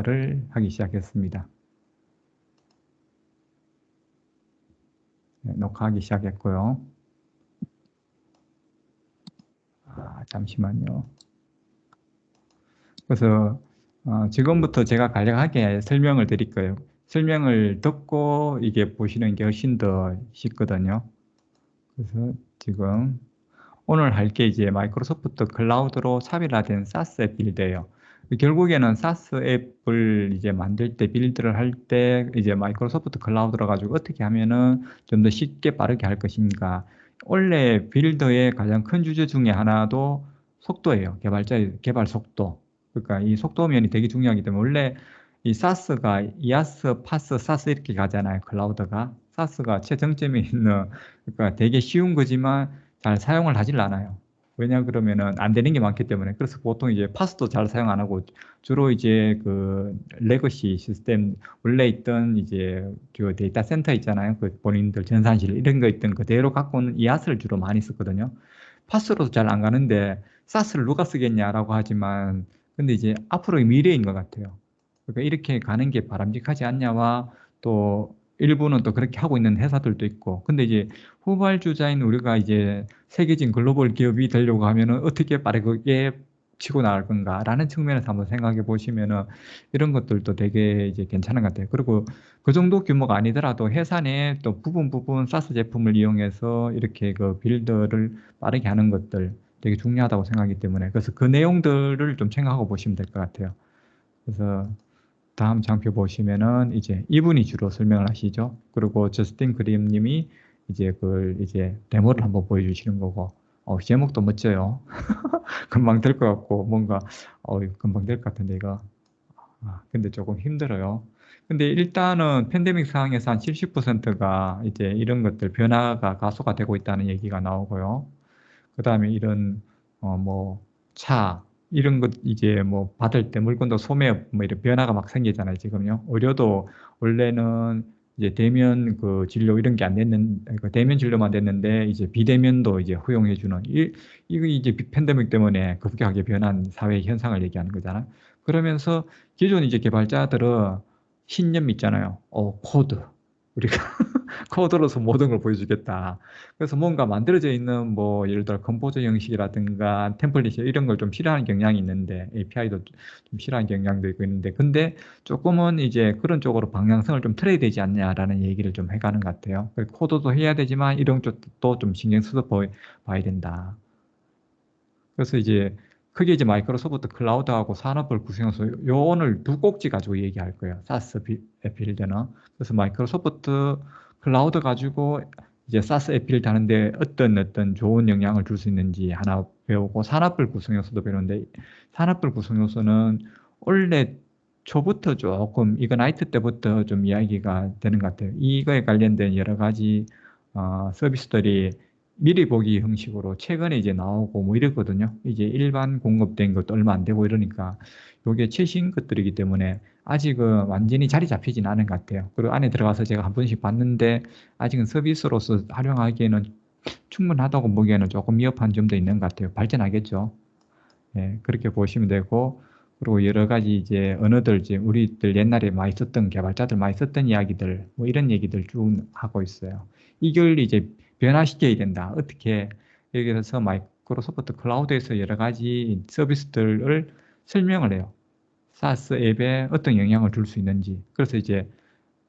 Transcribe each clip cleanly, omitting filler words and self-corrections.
를 하기 시작했습니다. 네, 녹화하기 시작했고요. 잠시만요. 그래서 지금부터 제가 간략하게 설명을 드릴 거예요. 설명을 듣고 이게 보시는 게 훨씬 더 쉽거든요. 그래서 지금 오늘 할 게 이제 마이크로소프트 클라우드로 차별화된 사스 앱 빌드예요. 결국에는 사스 앱을 이제 만들 때 빌드를 할 때 이제 마이크로소프트 클라우드로 가지고 어떻게 하면은 좀 더 쉽게 빠르게 할 것인가. 원래 빌드의 가장 큰 주제 중에 하나도 속도예요. 개발자의 개발 속도. 그러니까 이 속도면이 되게 중요하기 때문에 원래 이 사스가 이아스, 파스, 사스 이렇게 가잖아요. 클라우드가. 사스가 최정점에 있는 그러니까 되게 쉬운 거지만 잘 사용을 하질 않아요. 왜냐 그러면은 안 되는 게 많기 때문에. 그래서 보통 이제 파스도 잘 사용 안 하고 주로 이제 그 레거시 시스템 원래 있던 이제 그 데이터 센터 있잖아요. 그 본인들 전산실 이런 거 있던 그대로 갖고는 이아스를 주로 많이 썼거든요. 파스로도 잘 안 가는데 사스를 누가 쓰겠냐라고 하지만 근데 이제 앞으로의 미래인 것 같아요. 그러니까 이렇게 가는 게 바람직하지 않냐와 또 일부는 또 그렇게 하고 있는 회사들도 있고 근데 이제 후발주자인 우리가 이제 세계적인 글로벌 기업이 되려고 하면은 어떻게 빠르게 치고 나갈 건가라는 측면에서 한번 생각해 보시면은 이런 것들도 되게 이제 괜찮은 것 같아요. 그리고 그 정도 규모가 아니더라도 회사 내에 또 부분 사스 제품을 이용해서 이렇게 그 빌더를 빠르게 하는 것들 되게 중요하다고 생각하기 때문에 그래서 그 내용들을 좀 생각하고 보시면 될 것 같아요. 그래서 다음 장표 보시면은 이제 이분이 주로 설명을 하시죠. 그리고 저스틴 그림님이 이제 그걸 이제 데모를 한번 보여주시는 거고, 제목도 멋져요. 금방 될 것 같고 뭔가 금방 될 것 같은데 이거 근데 조금 힘들어요. 근데 일단은 팬데믹 상황에서 한 70%가 이제 이런 것들 변화가 가속화 되고 있다는 얘기가 나오고요. 그 다음에 이런 뭐 차 이런 것 이제 뭐 받을 때 물건도 소매 뭐 이런 변화가 막 생기잖아요 지금요. 의료도 원래는 이제 대면 그 진료 이런 게 안 됐는 그 대면 진료만 됐는데 이제 비대면도 이제 허용해 주는 이거 이제 팬데믹 때문에 급격하게 변한 사회 현상을 얘기하는 거잖아요. 그러면서 기존 이제 개발자들은 신념 있잖아요. 코드 우리가 코드로서 모든 걸 보여주겠다. 그래서 뭔가 만들어져 있는 뭐 예를 들어 컴포저 형식이라든가 템플릿 이런 걸 좀 싫어하는 경향이 있는데 API도 좀 싫어하는 경향도 있고 있는데 근데 조금은 이제 그런 쪽으로 방향성을 좀 틀어야 되지 않냐라는 얘기를 좀 해가는 것 같아요. 코드도 해야 되지만 이런 쪽도 좀 신경 써서 봐야 된다. 그래서 이제 크게 이제 마이크로소프트 클라우드하고 산업을 구성해서 요 오늘 두 꼭지 가지고 얘기할 거예요. 사스 빌드는. 그래서 마이크로소프트 클라우드 가지고 이제 사스 앱 빌드 하는데 어떤 좋은 영향을 줄 수 있는지 하나 배우고 산업을 구성해서도 배우는데 산업을 구성해서는 원래 초부터 조금 이그나이트 때부터 좀 이야기가 되는 것 같아요. 이거에 관련된 여러 가지 서비스들이 미리 보기 형식으로 최근에 이제 나오고 뭐 이랬거든요. 이제 일반 공급된 것도 얼마 안 되고 이러니까 이게 최신 것들이기 때문에 아직은 완전히 자리 잡히진 않은 것 같아요. 그리고 안에 들어가서 제가 한 번씩 봤는데 아직은 서비스로서 활용하기에는 충분하다고 보기에는 조금 미흡한 점도 있는 것 같아요. 발전하겠죠. 예, 그렇게 보시면 되고 그리고 여러 가지 이제 언어들 이제 우리들 옛날에 많이 썼던 개발자들 많이 썼던 이야기들 뭐 이런 얘기들 쭉 하고 있어요. 이걸 이제 변화시켜야 된다. 어떻게 예를 들어서 마이크로소프트 클라우드에서 여러 가지 서비스들을 설명을 해요. 사스 앱에 어떤 영향을 줄 수 있는지. 그래서 이제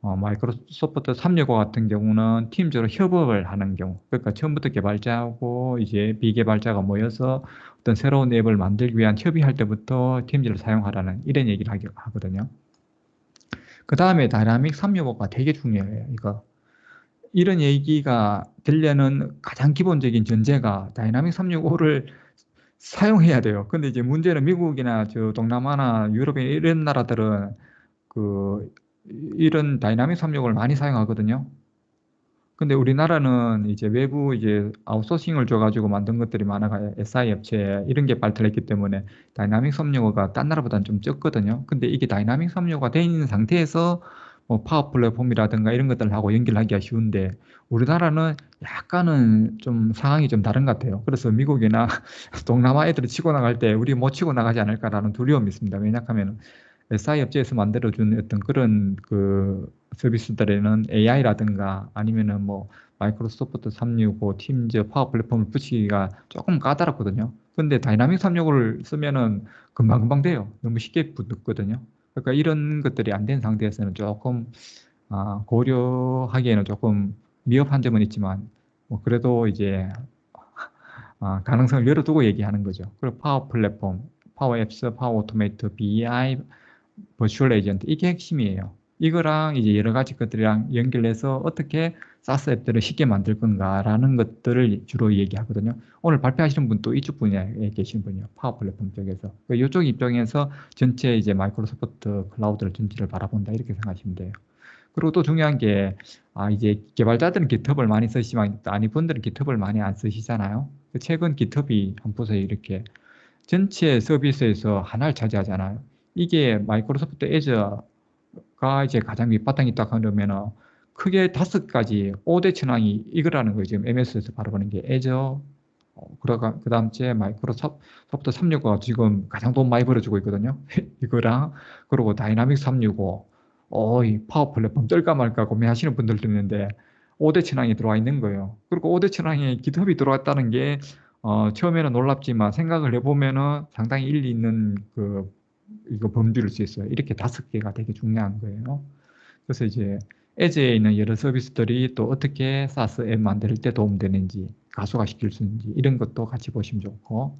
마이크로소프트 365 같은 경우는 팀적으로 협업을 하는 경우. 그러니까 처음부터 개발자하고 이제 비개발자가 모여서 어떤 새로운 앱을 만들기 위한 협의할 때부터 팀즈를 사용하라는 이런 얘기를 하거든요. 그 다음에 다이나믹 365가 되게 중요해요. 이거. 이런 얘기가 되려는 가장 기본적인 전제가 다이나믹 365를 사용해야 돼요. 근데 이제 문제는 미국이나 저 동남아나 유럽에 이런 나라들은 그 이런 다이나믹 365를 많이 사용하거든요. 근데 우리나라는 이제 외부 이제 아웃소싱을 줘가지고 만든 것들이 많아가 SI 업체 이런 게 발달했기 때문에 다이나믹 365가 딴 나라보다는 좀 적거든요. 근데 이게 다이나믹 365가 돼 있는 상태에서 뭐 파워 플랫폼이라든가 이런 것들하고 연결하기가 쉬운데 우리나라는 약간은 좀 상황이 좀 다른 것 같아요. 그래서 미국이나 동남아 애들이 치고 나갈 때 우리 못 치고 나가지 않을까라는 두려움이 있습니다. 왜냐하면 SI 업체에서 만들어준 어떤 그런 그 서비스들에는 AI라든가 아니면은 뭐 마이크로소프트 365, 팀즈, 파워 플랫폼을 붙이기가 조금 까다롭거든요. 근데 다이나믹 365를 쓰면은 금방금방 돼요. 너무 쉽게 붙거든요. 그러니까 이런 것들이 안 된 상태에서는 조금 고려하기에는 조금 미흡한 점은 있지만 뭐 그래도 이제 가능성을 열어두고 얘기하는 거죠. 그리고 파워 플랫폼, 파워 앱스, 파워 오토메이트, BI, 버추얼 에이전트 이게 핵심이에요. 이거랑 이제 여러 가지 것들이랑 연결해서 어떻게 사스 앱들을 쉽게 만들 건가라는 것들을 주로 얘기하거든요. 오늘 발표하시는 분도 이쪽 분야에 계신 분이요. 파워 플랫폼 쪽에서. 이쪽 입장에서 전체 이제 마이크로소프트 클라우드를 전체를 바라본다 이렇게 생각하시면 돼요. 그리고 또 중요한 게, 이제 개발자들은 GitHub을 많이 쓰시지만, 아니 분들은 GitHub을 많이 안 쓰시잖아요. 최근 GitHub이 한 보세요. 이렇게 전체 서비스에서 하나를 차지하잖아요. 이게 마이크로소프트 애저가 이제 가장 밑바탕이 딱 하려면은 크게 5가지 5대 천왕이 이거라는 거예요. 지금 MS에서 바라보는 게 애저, 그 다음째 마이크로소프트 365가 지금 가장 돈 많이 벌어주고 있거든요. 이거랑, 그리고 다이나믹 365, 이 파워 플랫폼 뜰까 말까 고민하시는 분들도 있는데, 5대 천왕이 들어와 있는 거예요. 그리고 5대 천왕에 GitHub이 들어왔다는 게, 처음에는 놀랍지만 생각을 해보면은 상당히 일리 있는 이거 범주일 수 있어요. 이렇게 5개가 되게 중요한 거예요. 그래서 이제 에즈에 있는 여러 서비스들이 또 어떻게 사스 앱 만들 때 도움되는지, 가속화시킬 수 있는지 이런 것도 같이 보시면 좋고.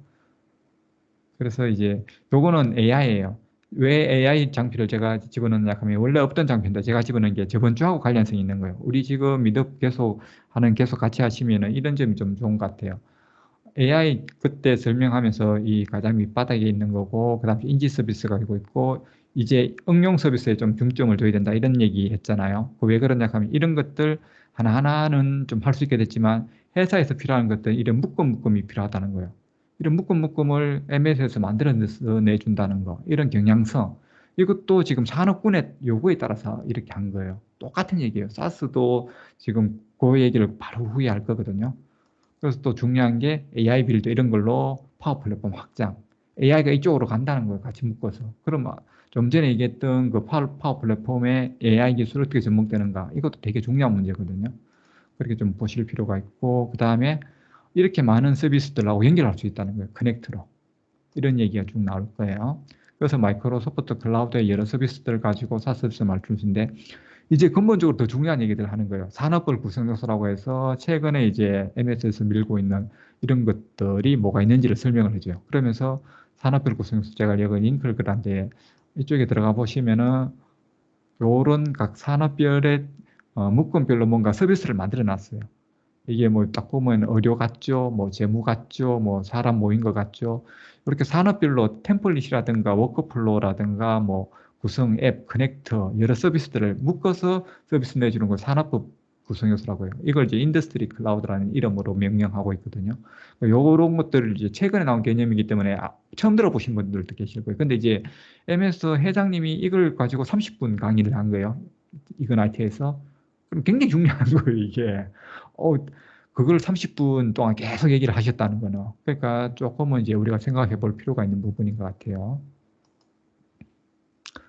그래서 이제 요거는 AI예요. 왜 AI 장비를 제가 집어넣느냐 하면 원래 없던 장비인데 제가 집어넣은 게 저번 주하고 관련성이 있는 거예요. 우리 지금 미드 계속 같이 하시면은 이런 점이 좀 좋은 것 같아요. AI 그때 설명하면서 이 가장 밑바닥에 있는 거고, 그 다음에 인지 서비스가 되고 있고, 이제 응용 서비스에 좀 중점을 둬야 된다 이런 얘기 했잖아요. 왜 그러냐 하면 이런 것들 하나하나는 좀 할 수 있게 됐지만 회사에서 필요한 것들 이런 묶음이 필요하다는 거예요. 이런 묶음을 MS에서 만들어내서 내준다는 거, 이런 경향성, 이것도 지금 산업군의 요구에 따라서 이렇게 한 거예요. 똑같은 얘기예요. 사스도 지금 그 얘기를 바로 후에 할 거거든요. 그래서 또 중요한 게 AI 빌드 이런 걸로 파워 플랫폼 확장. AI가 이쪽으로 간다는 거예요. 같이 묶어서. 그럼 좀 전에 얘기했던 그 파워 플랫폼에 AI 기술이 어떻게 접목되는가. 이것도 되게 중요한 문제거든요. 그렇게 좀 보실 필요가 있고, 그 다음에 이렇게 많은 서비스들하고 연결할 수 있다는 거예요. 커넥트로. 이런 얘기가 쭉 나올 거예요. 그래서 마이크로소프트 클라우드의 여러 서비스들을 가지고 사스 서비스 말씀인데, 이제 근본적으로 더 중요한 얘기들을 하는 거예요. 산업별 구성 요소라고 해서 최근에 이제 MS에서 밀고 있는 이런 것들이 뭐가 있는지를 설명을 해줘요. 그러면서 산업별 구성 요소 제가 여기 링크를 그런데 이쪽에 들어가 보시면은 요런 각 산업별의 묶음별로 뭔가 서비스를 만들어 놨어요. 이게 뭐 딱 보면 의료 같죠, 뭐 재무 같죠, 뭐 사람 모인 것 같죠. 이렇게 산업별로 템플릿이라든가 워크플로우라든가 뭐 구성 앱, 커넥터 여러 서비스들을 묶어서 서비스 내주는 걸 산업부 구성 요소라고 해요. 이걸 이제 인더스트리 클라우드라는 이름으로 명명하고 있거든요. 요런 것들을 이제 최근에 나온 개념이기 때문에 처음 들어보신 분들도 계실 거예요. 근데 이제 MS 회장님이 이걸 가지고 30분 강의를 한 거예요. 이그나이트에서. 그럼 굉장히 중요한 거예요, 이게. 어, 그걸 30분 동안 계속 얘기를 하셨다는 거는. 그러니까 조금은 이제 우리가 생각해 볼 필요가 있는 부분인 것 같아요.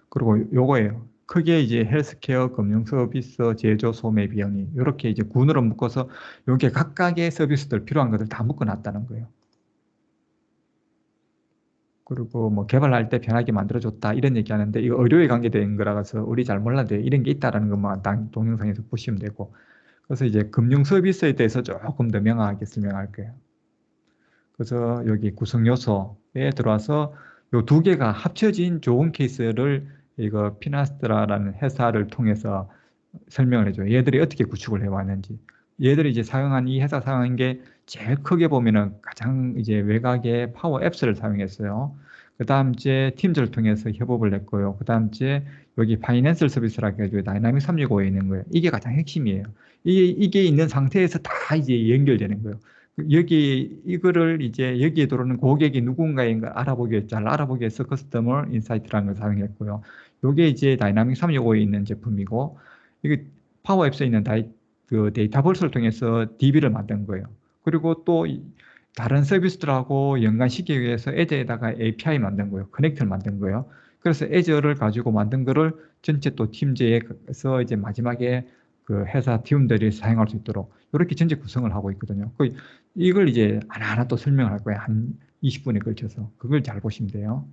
그리고 요거예요. 크게 이제 헬스케어, 금융 서비스, 제조, 소매 비용이 이렇게 이제 군으로 묶어서 여기에 각각의 서비스들 필요한 것들 다 묶어 놨다는 거예요. 그리고 뭐 개발할 때 편하게 만들어줬다 이런 얘기 하는데 이거 의료에 관계된 거라서 우리 잘 몰라도 이런 게 있다라는 것만 동영상에서 보시면 되고. 그래서 이제 금융 서비스에 대해서 조금 더 명확하게 설명할 거예요. 그래서 여기 구성 요소에 들어와서 요 두 개가 합쳐진 좋은 케이스를 이거 피나스트라라는 회사를 통해서 설명을 해줘요. 얘들이 어떻게 구축을 해왔는지. 얘들이 이제 사용한 이 회사 사용한 게 제일 크게 보면은 가장 이제 외곽의 파워 앱스를 사용했어요. 그 다음 이제 팀즈를 통해서 협업을 했고요. 그 다음 이제 여기 파이낸셜 서비스라고 해가지고 다이나믹 365에 있는 거예요. 이게 가장 핵심이에요. 이게 있는 상태에서 다 이제 연결되는 거예요. 이거를 이제 여기에 들어오는 고객이 누군가인 걸 잘 알아보기 위해서 커스터머 인사이트라는 걸 사용했고요. 이게 이제 다이나믹 365에 있는 제품이고, 이게 파워 앱스에 있는 그 데이터버스를 통해서 DB를 만든 거예요. 그리고 또 다른 서비스들하고 연관시키기 위해서 에드에다가 API 만든 거예요. 커넥터를 만든 거예요. 그래서 애저를 가지고 만든 거를 전체 또 팀제에서 이제 마지막에 그 회사 팀원들이 사용할 수 있도록 이렇게 전체 구성을 하고 있거든요. 이걸 이제 하나하나 또 설명을 할 거예요. 한 20분에 걸쳐서. 그걸 잘 보시면 돼요.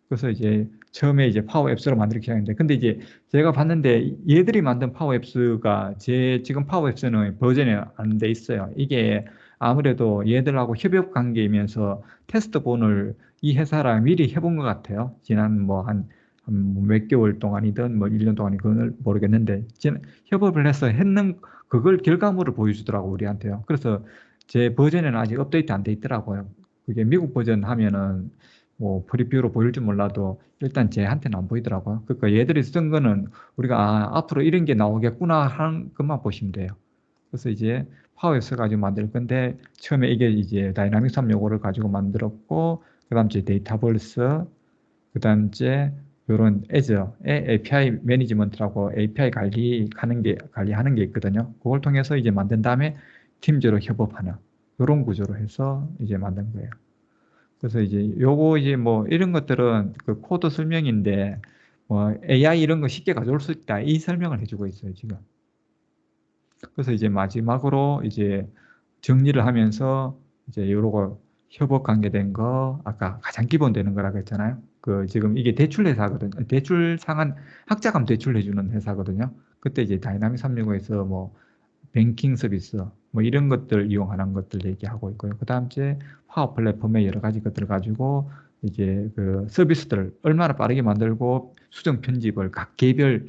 그래서 이제 처음에 이제 파워 앱스로 만들기 시작했는데, 근데 이제 제가 봤는데 얘들이 만든 파워 앱스가 제 지금 파워 앱스는 버전이 안 돼 있어요. 이게 아무래도 얘들하고 협업 관계이면서 테스트본을 이 회사랑 미리 해본 것 같아요. 지난 뭐 한 몇 개월 동안이든 뭐 1년 동안이 그건 모르겠는데, 협업을 해서 했는 그걸 결과물을 보여주더라고, 우리한테요. 그래서 제 버전에는 아직 업데이트 안 돼 있더라고요. 그게 미국 버전 하면은 뭐 프리뷰로 보일 줄 몰라도 일단 쟤한테는 안 보이더라고요. 그러니까 얘들이 쓴 거는 우리가 앞으로 이런 게 나오겠구나 하는 것만 보시면 돼요. 그래서 이제 파워앱스 가지고 만들 건데, 처음에 이게 이제 다이나믹 3 요거를 가지고 만들었고, 그 다음 이제 데이터벌스, 그 다음 이제 요런 애저의 API 매니지먼트라고 API 관리하는 게 있거든요. 그걸 통해서 이제 만든 다음에 팀제로 협업하는 요런 구조로 해서 이제 만든 거예요. 그래서 이제 요거 이제 뭐 이런 것들은 그 코드 설명인데, 뭐 AI 이런 거 쉽게 가져올 수 있다, 이 설명을 해주고 있어요, 지금. 그래서 이제 마지막으로 이제 정리를 하면서 이제 요러고 협업 관계된 거, 아까 가장 기본 되는 거라고 했잖아요. 그 지금 이게 대출 회사거든요. 대출 상한 학자금 대출 해주는 회사거든요. 그때 이제 다이나믹 365에서 뭐 뱅킹 서비스 뭐 이런 것들 이용하는 것들 얘기하고 있고요. 그 다음 주에 파워 플랫폼의 여러 가지 것들을 가지고 이제 그 서비스들을 얼마나 빠르게 만들고 수정 편집을 각 개별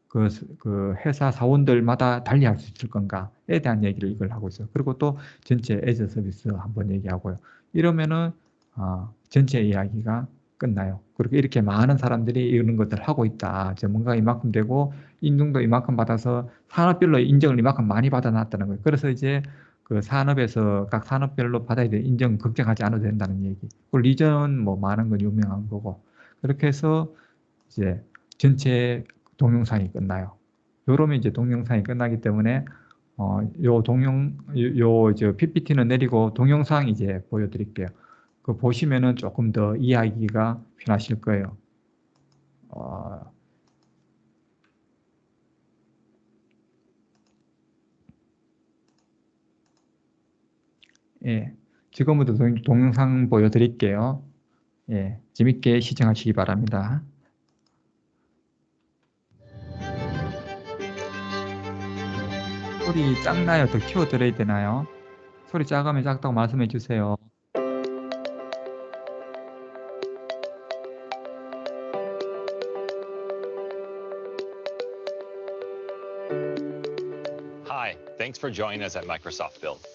그 회사 사원들마다 달리 할 수 있을 건가에 대한 얘기를 이걸 하고 있어요. 그리고 또 전체 애저 서비스 한번 얘기하고요. 이러면은 전체 이야기가 끝나요. 그리고 이렇게 많은 사람들이 이런 것들을 하고 있다. 전문가가 이만큼 되고 인정도 이만큼 받아서 산업별로 인정을 이만큼 많이 받아놨다는 거예요. 그래서 이제 그 산업에서 각 산업별로 받아야 될 인정 걱정하지 않아도 된다는 얘기. 그 리전 뭐 많은 건 유명한 거고. 그렇게 해서 이제 전체 동영상이 끝나요. 요러면 이제 동영상이 끝나기 때문에 저 PPT는 내리고 동영상 이제 보여드릴게요. 그 보시면은 조금 더 이해하기가 편하실 거예요. 예, 지금부터 동영상 보여드릴게요. 예, 재밌게 시청하시기 바랍니다. 소리 작나요? 더 키워드려야 되나요? 소리 작으면 작다고 말씀해 주세요. Hi, thanks for joining us at Microsoft Build.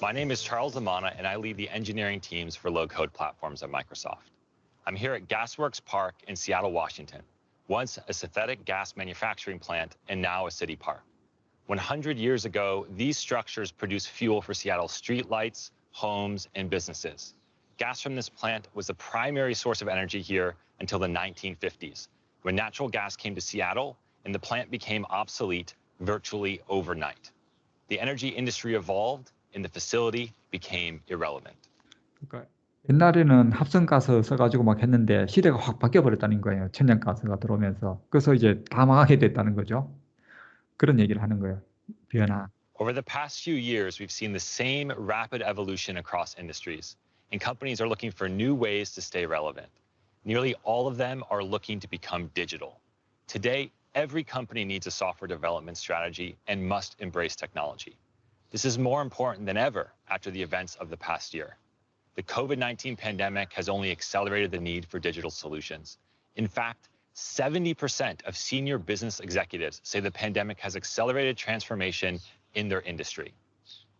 My name is Charles Amana, and I lead the engineering teams for low-code platforms at Microsoft. I'm here at Gasworks Park in Seattle, Washington, once a synthetic gas manufacturing plant and now a city park. 100 years ago, these structures produced fuel for Seattle's streetlights, homes, and businesses. Gas from this plant was the primary source of energy here until the 1950s, when natural gas came to Seattle and the plant became obsolete virtually overnight. The energy industry evolved and the facility became irrelevant. 그러니까 옛날에는 합성가스 써가지고 막 했는데 시대가 확 바뀌어버렸다는 거예요. 천연가스가 들어오면서. 그래서 이제 다 망하게 됐다는 거죠. 그런 얘기를 하는 거예요. 변화. Over the past few years, we've seen the same rapid evolution across industries, and companies are looking for new ways to stay relevant. Nearly all of them are looking to become digital. Today, every company needs a software development strategy and must embrace technology. This is more important than ever after the events of the past year. The COVID-19 pandemic has only accelerated the need for digital solutions. In fact, 70% of senior business executives say the pandemic has accelerated transformation in their industry.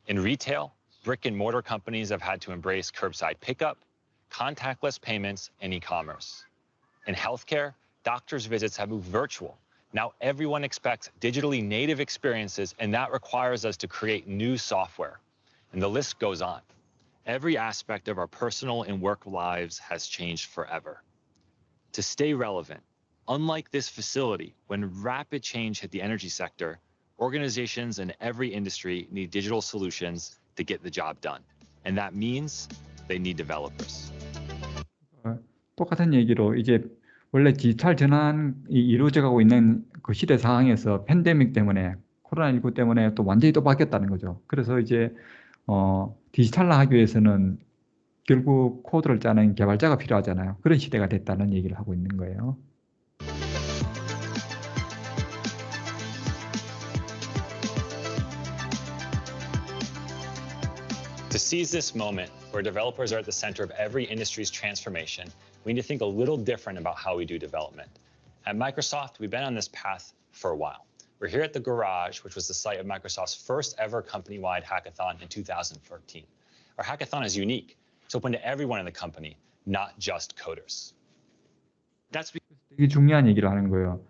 In retail, brick and mortar companies have had to embrace curbside pickup, contactless payments, and e-commerce. In healthcare, doctors' visits have moved virtual. Now everyone expects digitally native experiences, and that requires us to create new software. And the list goes on. Every aspect of our personal and work lives has changed forever. To stay relevant, unlike this facility, when rapid change hit the energy sector, organizations in every industry need digital solutions to get the job done. And that means they need developers. 똑같은 얘기로 이제 원래 디지털 전환이 이루어져 가고 있는 그 시대 상황에서 팬데믹 때문에 코로나19 때문에 또 완전히 또 바뀌었다는 거죠. 그래서 이제 디지털화하기 위해서는 결국 코드를 짜는 개발자가 필요하잖아요. 그런 시대가 됐다는 얘기를 하고 있는 거예요. To seize this moment, where developers are at the center of every industry's transformation, we need to think a little different about how we do development. At Microsoft, we've been on this path for a while. We're here at the Garage, which was the site of Microsoft's first ever company-wide hackathon in 2013. Our hackathon is unique. It's open to everyone in the company, not just coders. That's 되게 중요한 얘기를 하는 거예요.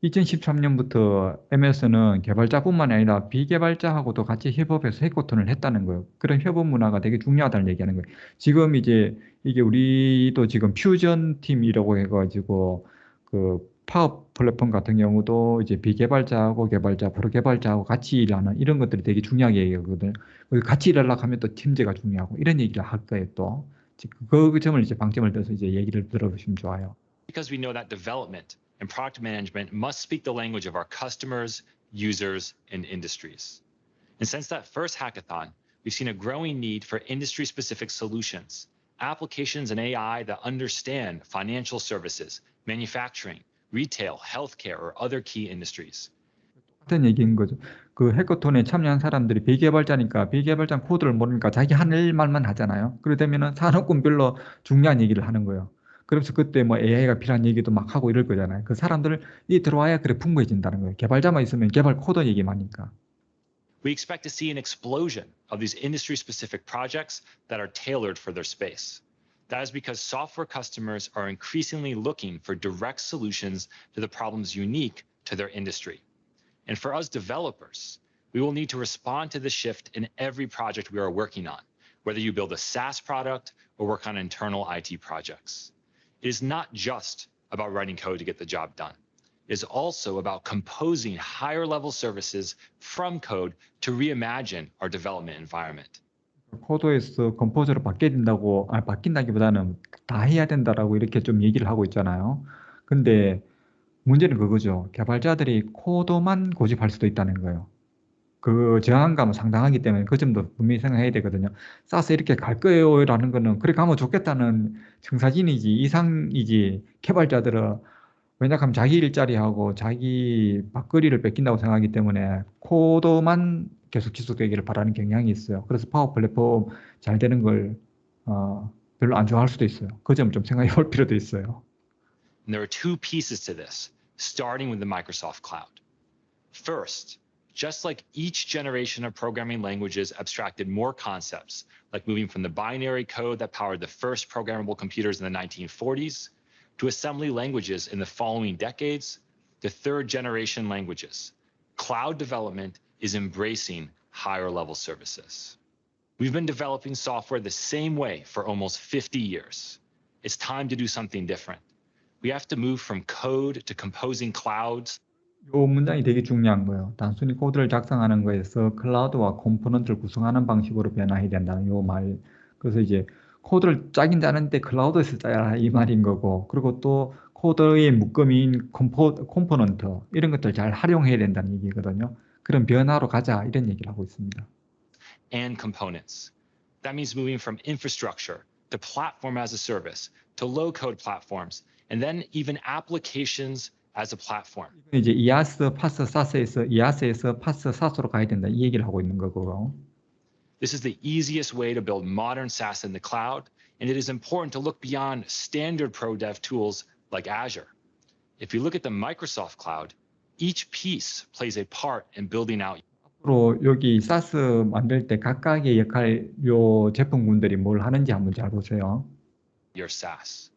2013년부터 MS는 개발자뿐만 아니라 비개발자하고도 같이 협업해서 해코톤을 했다는 거예요. 그런 협업 문화가 되게 중요하다는 얘기하는 거예요. 지금 이제 이게 우리도 지금 퓨전 팀이라고 해가지고 그 파워 플랫폼 같은 경우도 이제 비개발자하고 개발자, 프로 개발자하고 같이 일하는 이런 것들이 되게 중요하게 얘기하거든요. 같이 일하려고 하면 또 팀제가 중요하고 이런 얘기를 할 거예요. 또 그 점을 이제 방점을 둬서 이제 얘기를 들어보시면 좋아요. because we know that development and product management must speak the language of our customers, users, and industries. And since that first hackathon, we've seen a growing need for industry-specific solutions, applications and AI that understand financial services, manufacturing, retail, healthcare, or other key industries. 같은 얘기인 거죠. 그 해커톤에 참여한 사람들이 비개발자니까 비개발자 코드를 모르니까 자기 하는 말만 하잖아요. 그러다면은 산업군별로 중요한 얘기를 하는 거예요. 그래서 그때 뭐 AI가 필요한 얘기도 막 하고 이럴 거잖아요. 그 사람들이 들어와야 그래 풍부해진다는 거예요. 개발자만 있으면 개발 코드 얘기만 하니까. We expect to see an explosion of these industry-specific projects that are tailored for their space. That is because software customers are increasingly looking for direct solutions to the problems unique to their industry. And for us developers, we will need to respond to the shift in every project we are working on, whether you build a SaaS product or work on internal IT projects. It is not just about writing code to get the job done. It is also about composing higher level services from code to reimagine our development environment. 코드에서 컴포저로 바뀐다기보다는 다 해야 된다라고 이렇게 좀 얘기를 하고 있잖아요. 근데 문제는 그거죠. 개발자들이 코드만 고집할 수도 있다는 거예요. 그 저항감은 상당하기 때문에 그 점도 분명히 생각해야 되거든요. 싸서 이렇게 갈 거예요라는 거는 그래 가면 좋겠다는 청사진이지 이상이지 개발자들은 왜냐하면 자기 일자리하고 자기 밥거리를 뺏긴다고 생각하기 때문에 코드만 계속 지속되기를 바라는 경향이 있어요. 그래서 파워 플랫폼 잘 되는 걸 별로 안 좋아할 수도 있어요. 그 점 좀 생각해 볼 필요도 있어요. And there are two pieces to this, starting with the Microsoft Cloud. First, just like each generation of programming languages abstracted more concepts, like moving from the binary code that powered the first programmable computers in the 1940s to assembly languages in the following decades, to third generation languages, cloud development is embracing higher level services. We've been developing software the same way for almost 50 years. It's time to do something different. We have to move from code to composing clouds. 이 문장이 되게 중요한 거예요. 단순히 코드를 작성하는 거에서 클라우드와 컴포넌트를 구성하는 방식으로 변화해야 된다는 요 말. 그래서 이제 코드를 짜긴 짜는데 클라우드에서 짜야 이 말인 거고, 그리고 또 코드의 묶음인 컴포넌트 이런 것들 잘 활용해야 된다는 얘기거든요. 그런 변화로 가자 이런 얘기를 하고 있습니다. And components. That means moving from infrastructure to platform as a service to low-code platforms, and then even applications as a platform. 이제 이아스, 파스, 사스에서 이아스에서 파스, 사스로 가야 된다 이 얘기를 하고 있는 거고. This is the easiest way to build modern SaaS in the cloud, and it is important to look beyond standard pro dev tools like Azure. If you look at the Microsoft Cloud, each piece plays a part in building out 앞으로 여기 사스 만들 때 각각의 역할 요 제품군들이 뭘 하는지 한번 잘 보세요. your SaaS.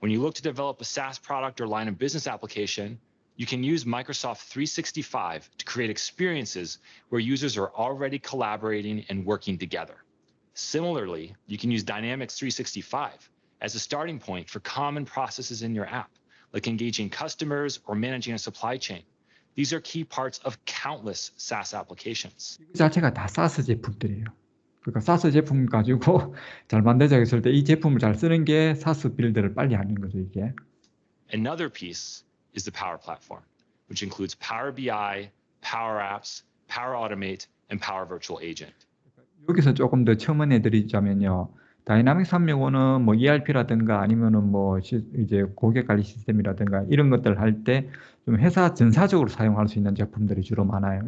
When you look to develop a SaaS product or line of business application, you can use Microsoft 365 to create experiences where users are already collaborating and working together. Similarly, you can use Dynamics 365 as a starting point for common processes in your app, like engaging customers or managing a supply chain. These are key parts of countless SaaS applications. 이 자체가 다 사스 제품들이에요. 그러니까 사스 제품 가지고 잘 만들자 했을 때 이 제품을 잘 쓰는 게 사스 빌드를 빨리 하는 거죠, 이게. Another piece is the Power Platform, which includes Power BI, Power Apps, Power Automate, and Power Virtual Agent. 여기서 조금 더 첨언해 드리자면요. 다이나믹 365는 뭐 ERP라든가 아니면은 뭐 이제 고객 관리 시스템이라든가 이런 것들 할 때 좀 회사 전사적으로 사용할 수 있는 제품들이 주로 많아요.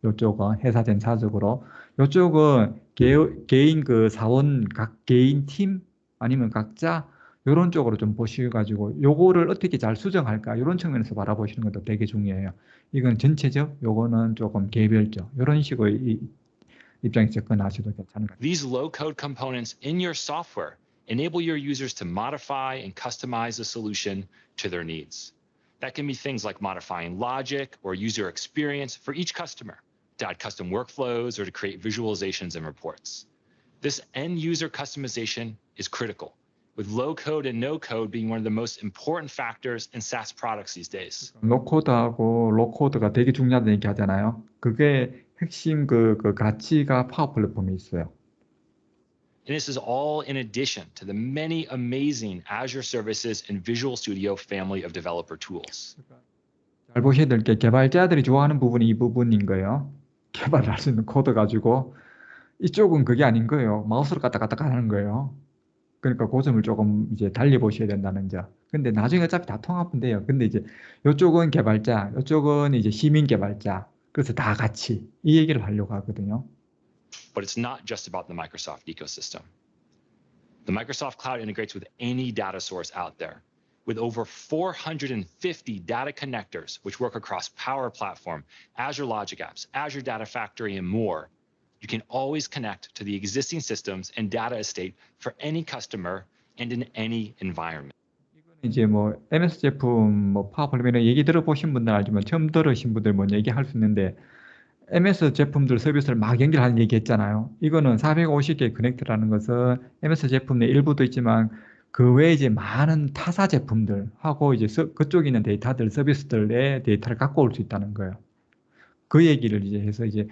요쪽은 회사 전사적으로. 요쪽은 개인 그 사원 각 개인 팀 아니면 각자 요런 쪽으로 좀 보셔가지고 요거를 어떻게 잘 수정할까 요런 측면에서 바라보시는 것도 되게 중요해요. 이건 전체적, 요거는 조금 개별적 요런 식으로 입장에 접근하셔도 괜찮은 것 같아요. These low-code components in your software enable your users to modify and customize a solution to their needs. That can be things like modifying logic or user experience for each customer, to add custom workflows or to create visualizations and reports. This end-user customization is critical, with low-code and no-code being one of the most important factors in SaaS products these days. 노코드하고 로코드가 되게 중요하다는 얘기 하잖아요. 그게 핵심 그 가치가 파워 플랫폼에 있어요. And this is all in addition to the many amazing Azure services and Visual Studio family of developer tools. 잘 보셔야 될 게 개발자들이 좋아하는 부분이 이 부분인 거예요. 개발할 수 있는 코드 가지고 이쪽은 그게 아닌 거예요. 마우스로 까딱까딱 하는 거예요. 그러니까 그 점을 조금 이제 달리 보셔야 된다는 점. 근데 나중에 어차피 다 통합은 돼요. 근데 이제 이쪽은 개발자, 이쪽은 이제 시민 개발자. 그래서 다 같이 이 얘기를 하려고 하거든요. But it's not just about the Microsoft ecosystem. The Microsoft Cloud integrates with any data source out there. With over 450 data connectors, which work across Power Platform, Azure Logic Apps, Azure Data Factory, and more, you can always connect to the existing systems and data estate for any customer and in any environment. 이제 뭐 MS 제품, 뭐 파워플레이나 얘기 들어보신 분들 알지만 처음 들으신 분들 뭐 얘기할 수 있는데 MS 제품들 서비스를 막 연결하는 얘기했잖아요. 이거는 450개 커넥트라는 것은 MS 제품 내 일부도 있지만 그 외에 이제 많은 타사 제품들하고 이제 그쪽에 있는 데이터들, 서비스들의 데이터를 갖고 올 수 있다는 거예요. 그 얘기를 이제 해서 이제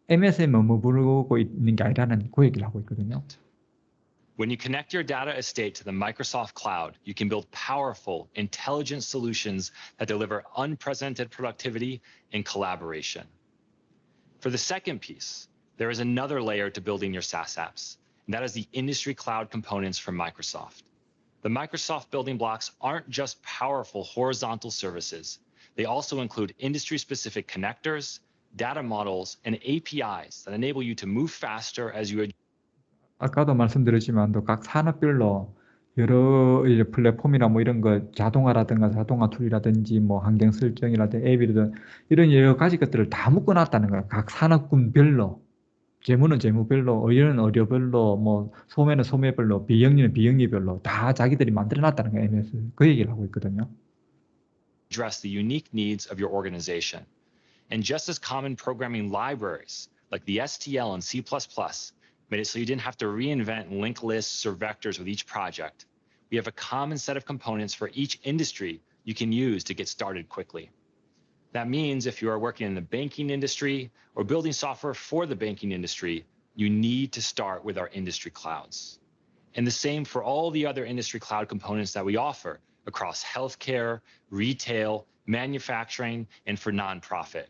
MS에 머무르고 있는 게 아니라는 그 얘기를 하고 있거든요. When you connect your data estate to the Microsoft Cloud, you can build powerful, intelligent solutions that deliver unprecedented productivity and collaboration. For the second piece, there is another layer to building your SaaS apps, and that is the industry cloud components from Microsoft. The Microsoft building blocks aren't just powerful horizontal services. They also include industry-specific connectors, data models, and APIs that enable you to move faster as you 아까도 말씀드렸지만 또 각 산업별로 여러 이제 플랫폼이나 뭐 이런 거 자동화라든가 자동화 툴이라든지 뭐 환경 설정이라든지 앱이라든 이런 여러 가지 것들을 다 묶어놨다는 거예요. 각 산업군별로. 재무는 재무별로, 의료는 의료별로, 뭐 소매는 소매별로, 비영리는 비영리별로 다 자기들이 만들어놨다는 거예요. MS. 그 얘기를 하고 있거든요. address the unique needs of your organization. And just as common programming libraries like the STL and C++ made it so you didn't have to reinvent linked lists or vectors with each project, we have a common set of components for each industry you can use to get started quickly. That means if you are working in the banking industry or building software for the banking industry, you need to start with our industry clouds. And the same for all the other industry cloud components that we offer across healthcare, retail, manufacturing, and for nonprofit.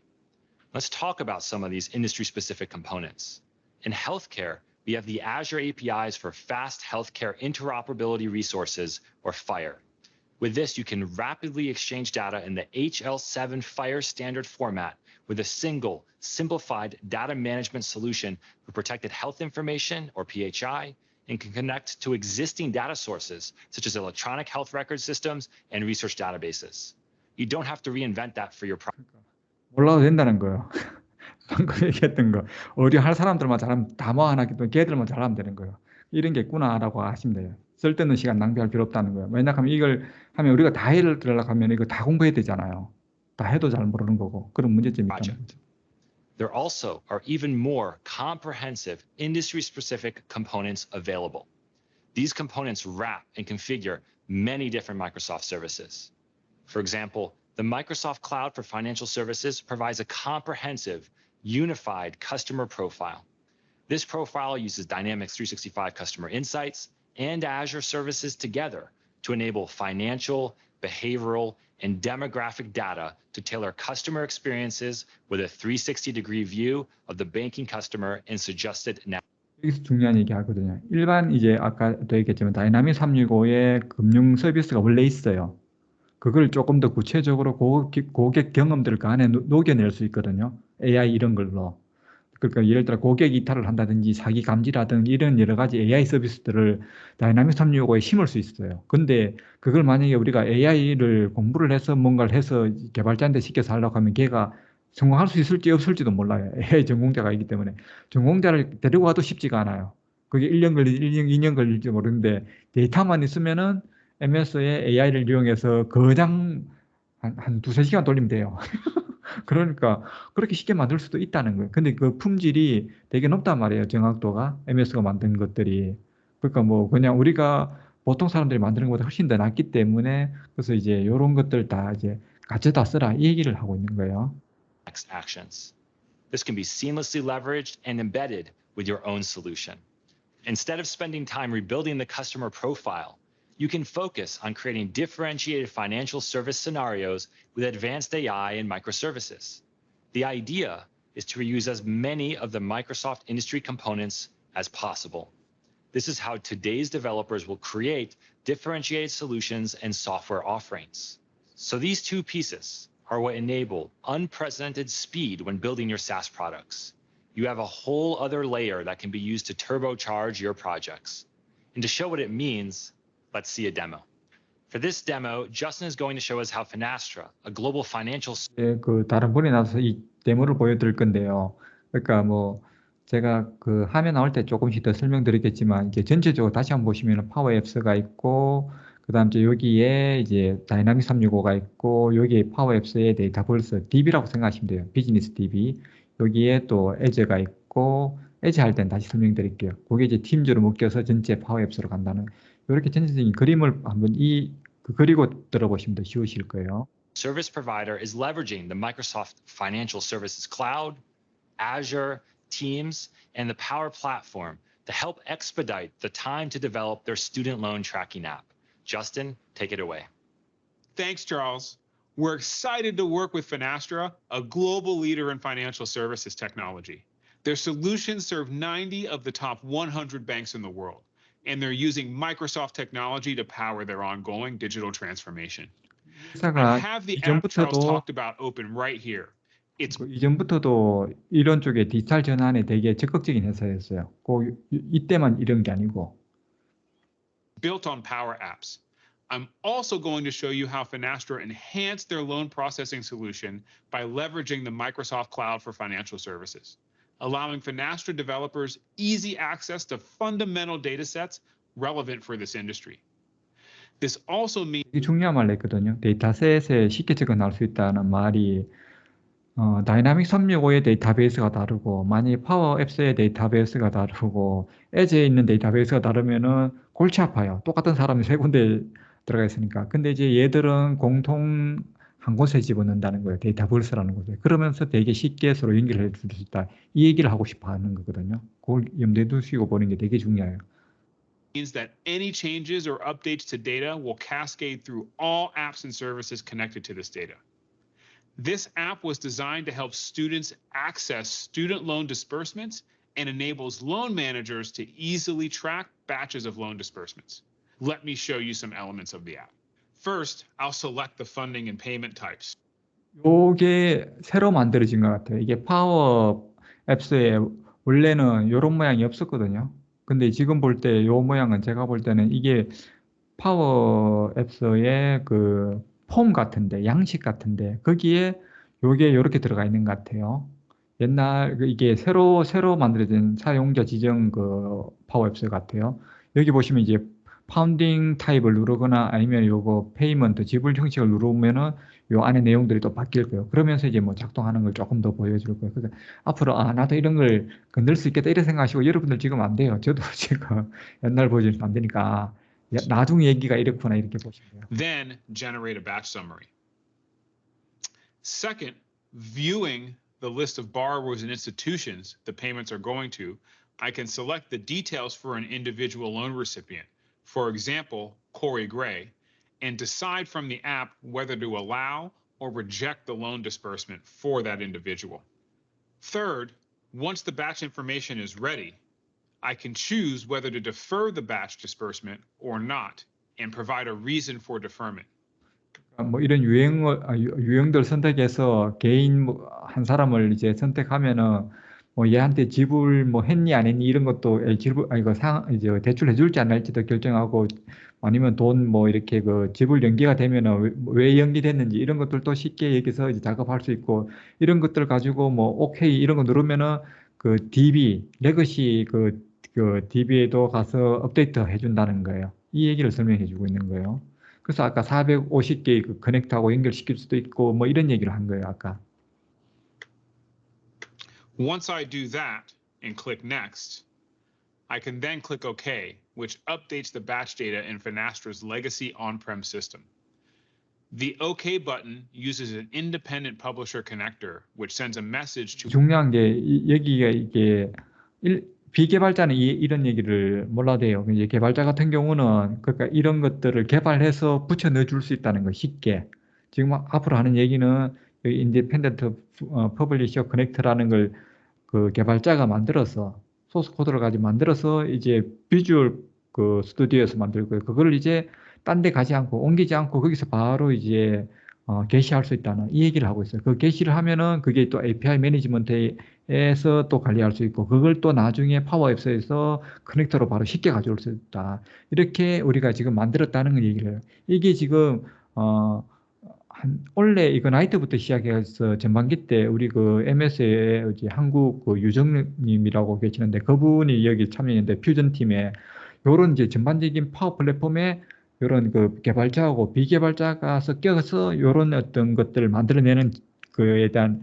Let's talk about some of these industry-specific components. In healthcare, we have the Azure APIs for Fast Healthcare Interoperability Resources, or FHIR. With this, you can rapidly exchange data in the HL7 FHIR standard format with a single, simplified data management solution for protected health information, or PHI, and can connect to existing data sources, such as electronic health record systems and research databases. You don't have to reinvent that for your product. 몰라도 된다는 거예요. 방금 얘기했던 거. 의료할 사람들만 잘하면 다 모아놨기 때문에 걔들만 잘하면 되는 거예요. 이런 게 있구나라고 하시면 돼요. 쓸데없는 시간 낭비할 필요 없다는 거예요. 왜냐하면 이걸 하면 우리가 다 해를 들으려고 하면 이거 다 공부해야 되잖아요. 다 해도 잘 모르는 거고. 그런 문제점이 있다는 거죠. There also are even more comprehensive industry-specific components available. These components wrap and configure many different Microsoft services. For example, the Microsoft Cloud for Financial Services provides a comprehensive, unified customer profile. This profile uses Dynamics 365 Customer Insights and Azure services together to enable financial, behavioral, and demographic data to tailor customer experiences with a 360-degree view of the banking customer and suggested 여기서 중요한 얘기 하거든요. 일반 이제 아까도 얘기했지만 다이나믹 365에 금융 서비스가 원래 있어요. 그걸 조금 더 구체적으로 고객 경험들을 그 안에 녹여낼 수 있거든요. AI 이런 걸로. 그러니까 예를 들어 고객 이탈을 한다든지 사기 감지라든지 이런 여러 가지 AI 서비스들을 다이나믹 365에 심을 수 있어요. 근데 그걸 만약에 우리가 AI를 공부를 해서 뭔가를 해서 개발자한테 시켜서 하려고 하면 걔가 성공할 수 있을지 없을지도 몰라요. AI 전공자가 있기 때문에. 전공자를 데리고 가도 쉽지가 않아요. 그게 1년 걸릴지 2년 걸릴지 모르는데 데이터만 있으면은 MS의 AI를 이용해서 거장 한 두세 시간 돌리면 돼요. 그러니까 그렇게 쉽게 만들 수도 있다는 거예요. 근데 그 품질이 되게 높단 말이에요. 정확도가 MS가 만든 것들이. 그러니까 뭐 그냥 우리가 보통 사람들이 만드는 것보다 훨씬 더 낫기 때문에 그래서 이제 요런 것들 다 이제 가져다 쓰라 이 얘기를 하고 있는 거예요. actions. This can be seamlessly leveraged and embedded with your own solution. Instead of spending time rebuilding the customer profile, you can focus on creating differentiated financial service scenarios with advanced AI and microservices. The idea is to reuse as many of the Microsoft industry components as possible. This is how today's developers will create differentiated solutions and software offerings. So these two pieces are what enable unprecedented speed when building your SaaS products. You have a whole other layer that can be used to turbocharge your projects. And to show what it means, let's see a demo. For this demo, Justin is going to show us how Finastra, a global financial 그 다른 분이 나서 이 데모를 보여드릴 건데요. 그러니까 뭐 제가 그 화면 나올 때 조금씩 더 설명드리겠지만 이게 전체적으로 다시 한번 보시면 파워 앱스가 있고 그다음 이제 여기에 이제 다이나믹 365가 있고 여기에 파워 앱스의 데이터베이스 DB라고 생각하시면 돼요. 비즈니스 DB. 여기에 또 에즈가 있고 에즈 할 땐 다시 설명드릴게요. 그게 이제 팀즈로 묶여서 전체 파워 앱스로 간다는 이렇게 전체적인 그림을 한번 그리고 들어보시면 더 쉬우실 거예요. service provider is leveraging the Microsoft Financial Services Cloud, Azure, Teams, and the Power Platform to help expedite the time to develop their student loan tracking app. Justin, take it away. Thanks, Charles. We're excited to work with Finastra, a global leader in financial services technology. Their solutions serve 90 of the top 100 banks in the world, and they're using Microsoft technology to power their ongoing digital transformation. I 회사가 have the app Charles 이전부터도 talked about open right here. It's 이전부터도 이런 쪽에 디지털 전환에 되게 적극적인 회사였어요. 꼭 이때만 이런 게 아니고. built on Power Apps. I'm also going to show you how Finastra enhanced their loan processing solution by leveraging the Microsoft Cloud for Financial Services, allowing Finastra developers easy access to fundamental data sets relevant for this industry. This also means 이게 중요한 말로 했거든요. 데이터셋에 쉽게 접근할 수 있다는 말이 다이나믹 365의 데이터베이스가 다르고 만약에 파워 앱스의 데이터베이스가 다르고 에즈에 있는 데이터베이스가 다르면은 골치 아파요. 똑같은 사람이 세 군데 들어가 있으니까. 근데 이제 얘들은 공통 한 곳에 집어넣는다는 거예요. 데이터베이스라는 거죠. 그러면서 되게 쉽게 서로 연결해 줄 수 있다. 이 얘기를 하고 싶어 하는 거거든요. 그걸 염두에 두시고 보는 게 되게 중요해요. means that any changes or updates to data will cascade through all apps and services connected to this data. This app was designed to help students access student loan disbursements and enables loan managers to easily track batches of loan disbursements. Let me show you some elements of the app. First, I'll select the funding and payment types. 요게 새로 만들어진 것 같아요. 이게 파워 앱스에 원래는 요런 모양이 없었거든요. 근데 지금 볼 때 요 모양은 제가 볼 때는 이게 파워 앱스의 그 폼 같은데, 양식 같은데, 거기에 요게 요렇게 들어가 있는 것 같아요. 옛날 이게 새로 만들어진 사용자 지정 그 파워 앱스 같아요. 여기 보시면 이제 파운딩 타입을 누르거나 아니면 요거 페이먼트 지불 형식을 누르면은 요 안에 내용들이 또 바뀔 거예요. 그러면서 이제 뭐 작동하는 걸 조금 더 보여줄 거예요. 그래서 앞으로 나도 이런 걸 건들 수 있겠다 이렇게 생각하시고 여러분들 지금 안 돼요. 저도 지금 옛날 버전이 안 되니까 나중 얘기가 이렇구나 이렇게 보시면 돼요. Then generate a batch summary. Second, viewing the list of borrowers and institutions the payments are going to I can select the details for an individual loan recipient, for example, Corey Gray, and decide from the app whether to allow or reject the loan disbursement for that individual. Third, once the batch information is ready, I can choose whether to defer the batch disbursement or not and provide a reason for deferment. 뭐 이런 유형들 선택해서 개인 한 사람을 이제 선택하면은 뭐 얘한테 지불 뭐 했니 안 했니 이런 것도 지불 이거 이제 대출해 줄지 안 할지도 결정하고 아니면 돈 뭐 이렇게 그 지불 연기가 되면은 왜 연기됐는지 이런 것들도 쉽게 여기서 이제 작업할 수 있고 이런 것들 가지고 뭐 오케이 이런 거 누르면은 그 DB 레거시 그 DB에도 가서 업데이트 해준다는 거예요. 이 얘기를 설명해 주고 있는 거예요. 그래서 아까 450개 그 커넥트하고 연결시킬 수도 있고 뭐 이런 얘기를 한 거예요, 아까. Once I do that and click Next, I can then click OK, which updates the batch data in Finastra's legacy on-prem system. The OK button uses an independent publisher connector, which sends a message to 중요한 게 여기가 이게 비개발자는 이런 얘기를 몰라도 돼요. 이제 개발자 같은 경우는 그러니까 이런 것들을 개발해서 붙여 넣어줄 수 있다는 거 쉽게. 지금 앞으로 하는 얘기는 인디펜던트 퍼블리셔 커넥트라는 걸 그 개발자가 만들어서 소스 코드를 가지고 만들어서 이제 비주얼 그 스튜디오에서 만들고요. 그걸 이제 딴 데 가지 않고 옮기지 않고 거기서 바로 이제 게시할 수 있다는 이 얘기를 하고 있어요. 그 게시를 하면은 그게 또 API 매니지먼트에서 또 관리할 수 있고 그걸 또 나중에 파워앱스에서 커넥터로 바로 쉽게 가져올 수 있다. 이렇게 우리가 지금 만들었다는 걸 얘기를 해요. 이게 지금 원래 이거 나이트부터 시작해서 전반기 때 우리 그 MS의 한국 그 유정님이라고 계시는데 그분이 여기 참여했는데 퓨전 팀에 요런 이제 전반적인 파워 플랫폼에 요런 그 개발자하고 비개발자가 섞여서 요런 어떤 것들을 만들어내는 그에 대한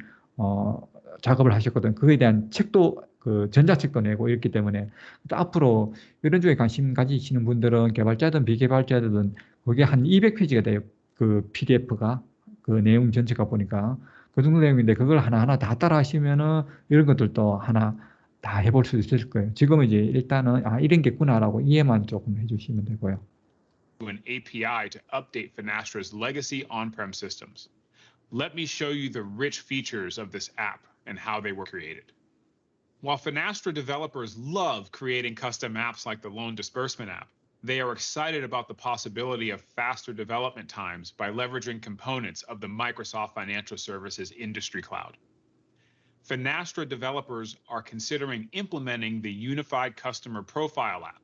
작업을 하셨거든. 그거에 대한 책도 그 전자책도 내고 이렇기 때문에 앞으로 이런 쪽에 관심 가지시는 분들은 개발자든 비개발자든 그게 한 200페이지가 돼요. 그 PDF가 그 내용 전체가 보니까 그 정도 내용인데 그걸 하나하나 다 따라 하시면은 이런 것들도 하나 다 해볼 수 있을 거예요. 지금은 이제 일단은 이런 게 있구나라고 이해만 조금 해주시면 되고요. an API to update Finastra's legacy on-prem systems. Let me show you the rich features of this app and how they were created. While Finastra developers love creating custom apps like the loan disbursement app, they are excited about the possibility of faster development times by leveraging components of the Microsoft Financial Services Industry Cloud. Finastra developers are considering implementing the Unified Customer Profile app,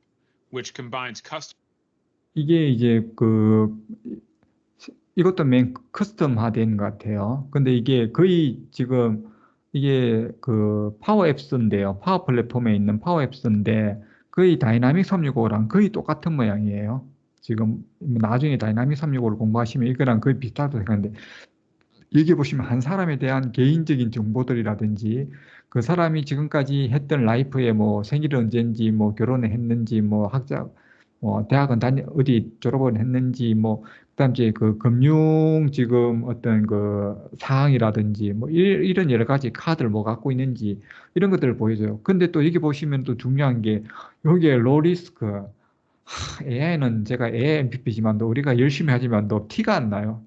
which combines custom. 이게 이제 이것도 맨 커스텀화된 것 같아요. 근데 이게 거의 지금 이게 그 파워 앱스인데요. 파워 플랫폼에 있는 파워 앱스인데 거의 다이나믹 365랑 거의 똑같은 모양이에요. 지금 나중에 다이나믹 365를 공부하시면 이거랑 거의 비슷하다고 생각하는데 여기 보시면 한 사람에 대한 개인적인 정보들이라든지 그 사람이 지금까지 했던 라이프에 뭐 생일은 언제인지 뭐 결혼을 했는지 뭐 학자 뭐 대학은 어디 졸업을 했는지 뭐 그다음 이제 그 금융 지금 어떤 그 사항이라든지 뭐 이런 여러 가지 카드를 뭐 갖고 있는지 이런 것들을 보여줘요. 근데 또 여기 보시면 또 중요한 게 여기에 로 리스크 AI는 제가 AI MVP지만도 우리가 열심히 하지만도 티가 안 나요.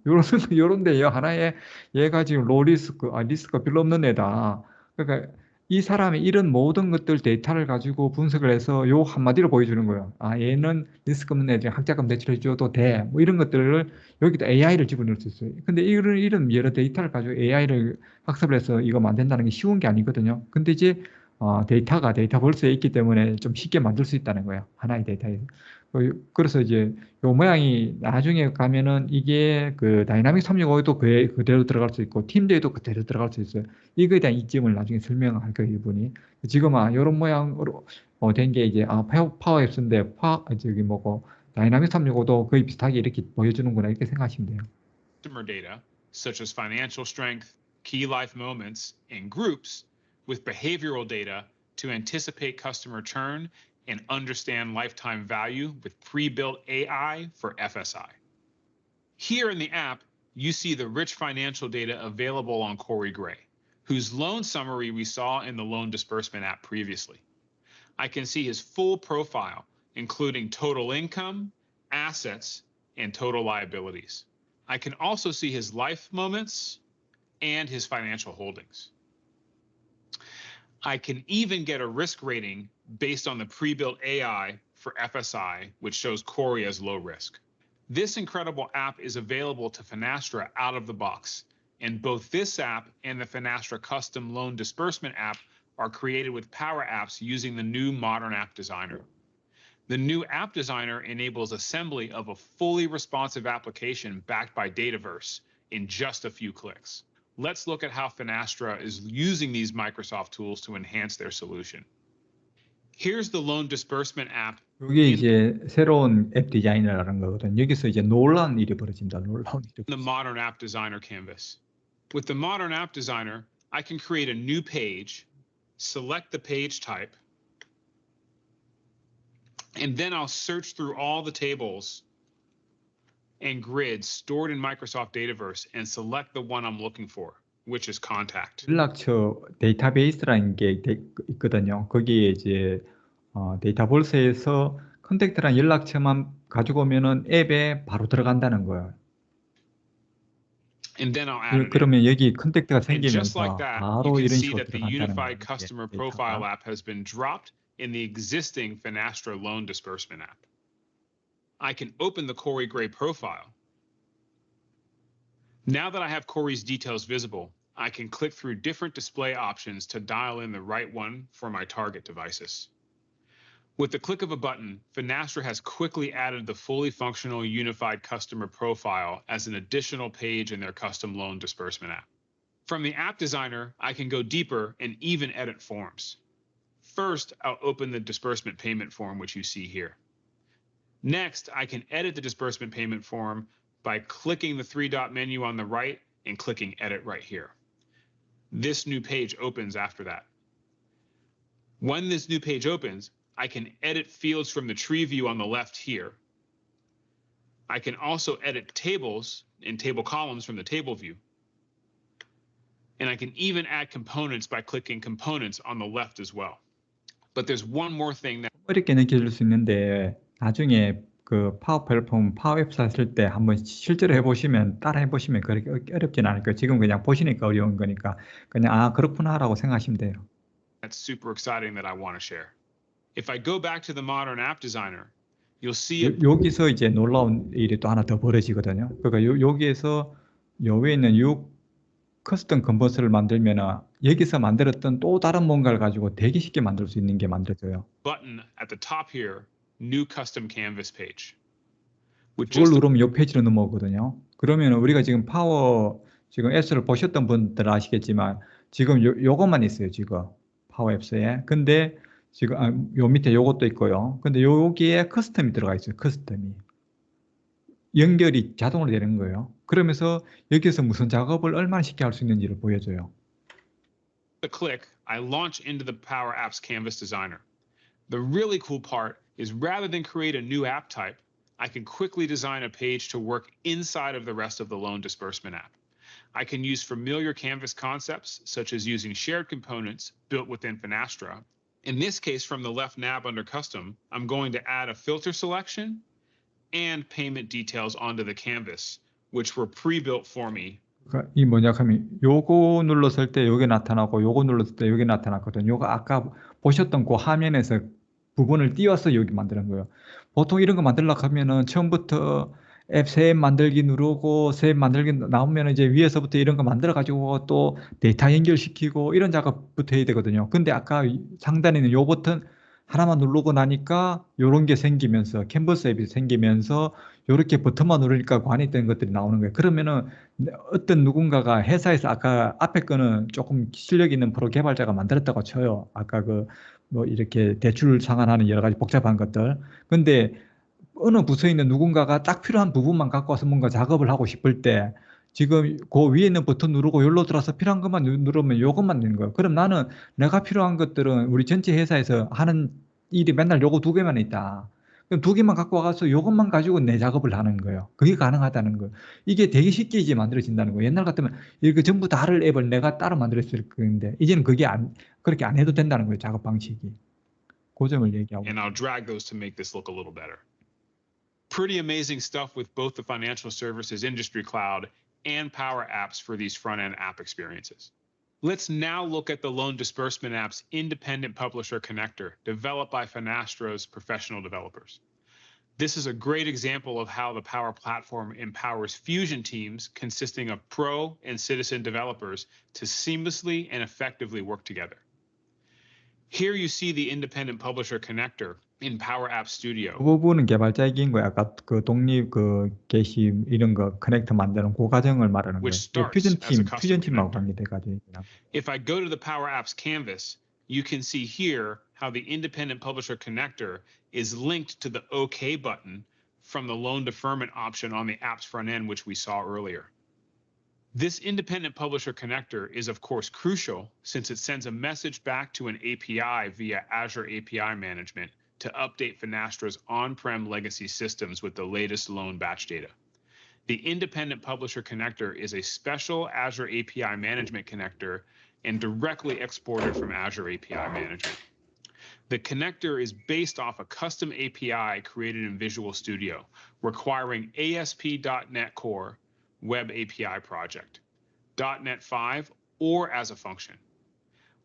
요런데 하나의 얘가 지금 로 리스크, 리스크가 별로 없는 애다. 그러니까 이 사람의 이런 모든 것들 데이터를 가지고 분석을 해서 요 한마디로 보여주는 거예요. 얘는 리스크 없는 애들 학자금 대출해 줘도 돼. 뭐 이런 것들을 여기다 AI를 집어넣을 수 있어요. 근데 이런 여러 데이터를 가지고 AI를 학습을 해서 이거 만든다는 게 쉬운 게 아니거든요. 근데 이제 데이터 벌써 있기 때문에 좀 쉽게 만들 수 있다는 거예요. 하나의 데이터에. 그래서 이제 요 모양이 나중에 가면은 이게 그 다이나믹 365에도 그대로 들어갈 수 있고 팀대에도 그대로 들어갈 수 있어요. 이거에 대한 이점을 나중에 설명할 거예요, 이분이. 지금 이런 모양으로 된 게 이제 파워 앱스인데 저기 뭐고 다이나믹 365도 거의 비슷하게 이렇게 보여주는구나 이렇게 생각하시면 돼요. Customer data, such as financial strength, key life moments, and groups, with behavioral data to anticipate customer churn and understand lifetime value with pre-built AI for FSI. Here in the app, you see the rich financial data available on Corey Gray, whose loan summary we saw in the loan disbursement app previously. I can see his full profile, including total income, assets, and total liabilities. I can also see his life moments and his financial holdings. I can even get a risk rating based on the pre-built AI for FSI, which shows Corey as low risk. This incredible app is available to Finastra out of the box, and both this app and the Finastra Custom Loan Disbursement app are created with Power Apps using the new Modern App Designer. The new App Designer enables assembly of a fully responsive application backed by Dataverse in just a few clicks. Let's look at how Finastra is using these Microsoft tools to enhance their solution. Here's the loan disbursement app. 이게 이제 새로운 앱 디자인이라는 거거든요. 여기서 이제 놀라운 일이 벌어진다. 놀라운 일이. The Modern App Designer canvas. With the Modern App Designer, I can create a new page, select the page type, and then I'll search through all the tables and grids stored in Microsoft Dataverse and select the one I'm looking for, which is contact. 연락처 데이터베이스라는 게 있거든요. 거기에 이제 데이터베이스에서 컨택트란 연락처만 가지고 오면은 앱에 바로 들어간다는 거예요. And then I'll add it in. 그러면 여기 컨택트가 And just 생기면서 like that, you 바로 can 이런 see 식으로 that the 들어간다는 Unified 거예요. Customer 데이터가. Profile app has been dropped in the existing Finastra Loan Disbursement app. I can open the Corey Gray profile. Now that I have Corey's details visible, I can click through different display options to dial in the right one for my target devices. With the click of a button, Finastra has quickly added the fully functional Unified Customer Profile as an additional page in their custom loan disbursement app. From the App Designer, I can go deeper and even edit forms. First, I'll open the disbursement payment form, which you see here. Next, I can edit the disbursement payment form by clicking the three-dot menu on the right and clicking Edit right here. This new page opens after that. When this new page opens, I can edit fields from the tree view on the left here. I can also edit tables and table columns from the table view. And I can even add components by clicking Components on the left as well. But there's one more thing that 어렵게 느껴질 수 있는데 나중에 그 파워 플랫폼 파워 앱 쓸 때 한번 실제로 해보시면 따라 해보시면 그렇게 어렵진 않을 거예요. 지금 그냥 보시니까 어려운 거니까 그냥 그렇구나라고 생각하시면 돼요. that's super exciting that I want to share. If I go back to the Modern App Designer, you'll see a 여기서 이제 놀라운 일이 또 하나 더 벌어지거든요. 그러니까 여기에서 요 위에 있는 요 커스텀 컨버스를 만들면은 여기서 만들었던 또 다른 뭔가를 가지고 되게 쉽게 만들 수 있는 게 만들어져요. button at the top here, New Custom Canvas page. With 그걸 just 누르면 요 페이지로 넘어오거든요. 그러면 우리가 지금 파워 지금 앱스를 보셨던 분들 아시겠지만 지금 요것만 있어요. 지금 파워 앱스에. 근데 지금 요 밑에 요것도 있고요. 근데 여기에 커스텀이 들어가 있어요. 커스텀이. 연결이 자동으로 되는 거예요. 그러면서 여기서 무슨 작업을 얼마나 쉽게 할 수 있는지를 보여줘요. a click, I launch into the Power Apps Canvas Designer. The really cool part is rather than create a new app type, I can quickly design a page to work inside of the rest of the loan disbursement app. I can use familiar Canvas concepts, such as using shared components built within Finastra. In this case, from the left nav under Custom, I'm going to add a filter selection and payment details onto the canvas, which were pre-built for me. 그러니까 이 뭐냐 하면 요거 눌렀을 때 요게 나타나고 요거 눌렀을 때 요게 나타났거든요. 요거 아까 보셨던 그 화면에서 부분을 띄워서 여기 만드는 거예요. 보통 이런 거 만들려고 하면은 처음부터 앱 새 앱 만들기 누르고 새 앱 만들기 나오면 이제 위에서부터 이런 거 만들어 가지고 또 데이터 연결시키고 이런 작업부터 해야 되거든요. 근데 아까 상단에 있는 요 버튼 하나만 누르고 나니까 요런 게 생기면서 캔버스 앱이 생기면서 요렇게 버튼만 누르니까 관이된 것들이 나오는 거예요. 그러면은 어떤 누군가가 회사에서 아까 앞에 거는 조금 실력 있는 프로 개발자가 만들었다고 쳐요. 아까 그 뭐 이렇게 대출 상환하는 여러 가지 복잡한 것들. 근데 어느 부서에 있는 누군가가 딱 필요한 부분만 갖고 와서 뭔가 작업을 하고 싶을 때 지금 그 위에 있는 버튼 누르고 여기로 들어서 필요한 것만 누르면 요것만 되는 거예요. 그럼 나는 내가 필요한 것들은 우리 전체 회사에서 하는 일이 맨날 요거 두 개만 있다. 그럼 두 개만 갖고 와서 요것만 가지고 내 작업을 하는 거예요. 그게 가능하다는 거예요. 이게 되게 쉽게 이제 만들어진다는 거예요. 옛날 같으면 이렇게 전부 다를 앱을 내가 따로 만들었을 건데 이제는 그게 그렇게 안 해도 된다는 거예요. 작업 방식이. 그 점을 얘기하고 And I'll drag those to make this look a little better. Pretty amazing stuff with both the Financial Services Industry Cloud and Power Apps for these front-end app experiences. Let's now look at the Loan Disbursement App's independent publisher connector developed by Finastro's professional developers. This is a great example of how the Power Platform empowers Fusion teams consisting of pro and citizen developers to seamlessly and effectively work together. Here you see the independent publisher connector in Power App 그 Studio, 부분은 개발자에게인 거야. 아까 그 독립 그 게시 이런 거 커넥터 만드는 그 과정을 말하는 거예요. which 그 starts as a custom 퓨전팀하고 connector. 관계돼가지고. If I go to the Power Apps canvas, you can see here how the independent publisher connector is linked to the OK button from the loan deferment option on the app's front end, which we saw earlier. This independent publisher connector is of course crucial since it sends a message back to an API via Azure API Management to update Finastro's on-prem legacy systems with the latest loan batch data. The independent publisher connector is a special Azure API Management connector and directly exported from Azure API Management. The connector is based off a custom API created in Visual Studio, requiring ASP.NET Core Web API project, .NET 5, or as a function.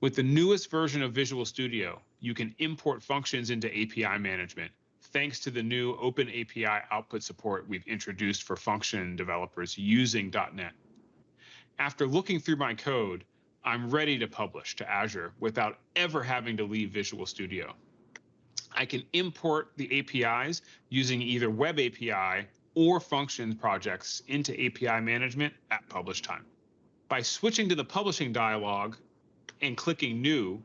With the newest version of Visual Studio, you can import functions into API management, thanks to the new Open API output support we've introduced for function developers using .NET. After looking through my code, I'm ready to publish to Azure without ever having to leave Visual Studio. I can import the APIs using either Web API or functions projects into API management at publish time. By switching to the publishing dialog and clicking New,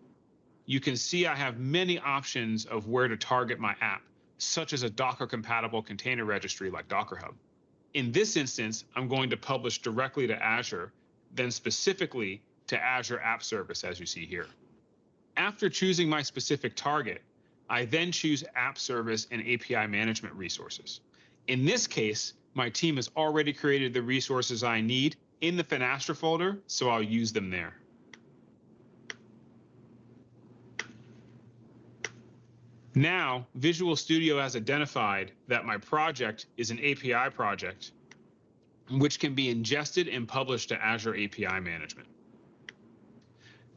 you can see I have many options of where to target my app, such as a Docker-compatible container registry like Docker Hub. In this instance, I'm going to publish directly to Azure, then specifically to Azure App Service, as you see here. After choosing my specific target, I then choose App Service and API management resources. In this case, my team has already created the resources I need in the Finastra folder, so I'll use them there. Now, Visual Studio has identified that my project is an API project, which can be ingested and published to Azure API Management.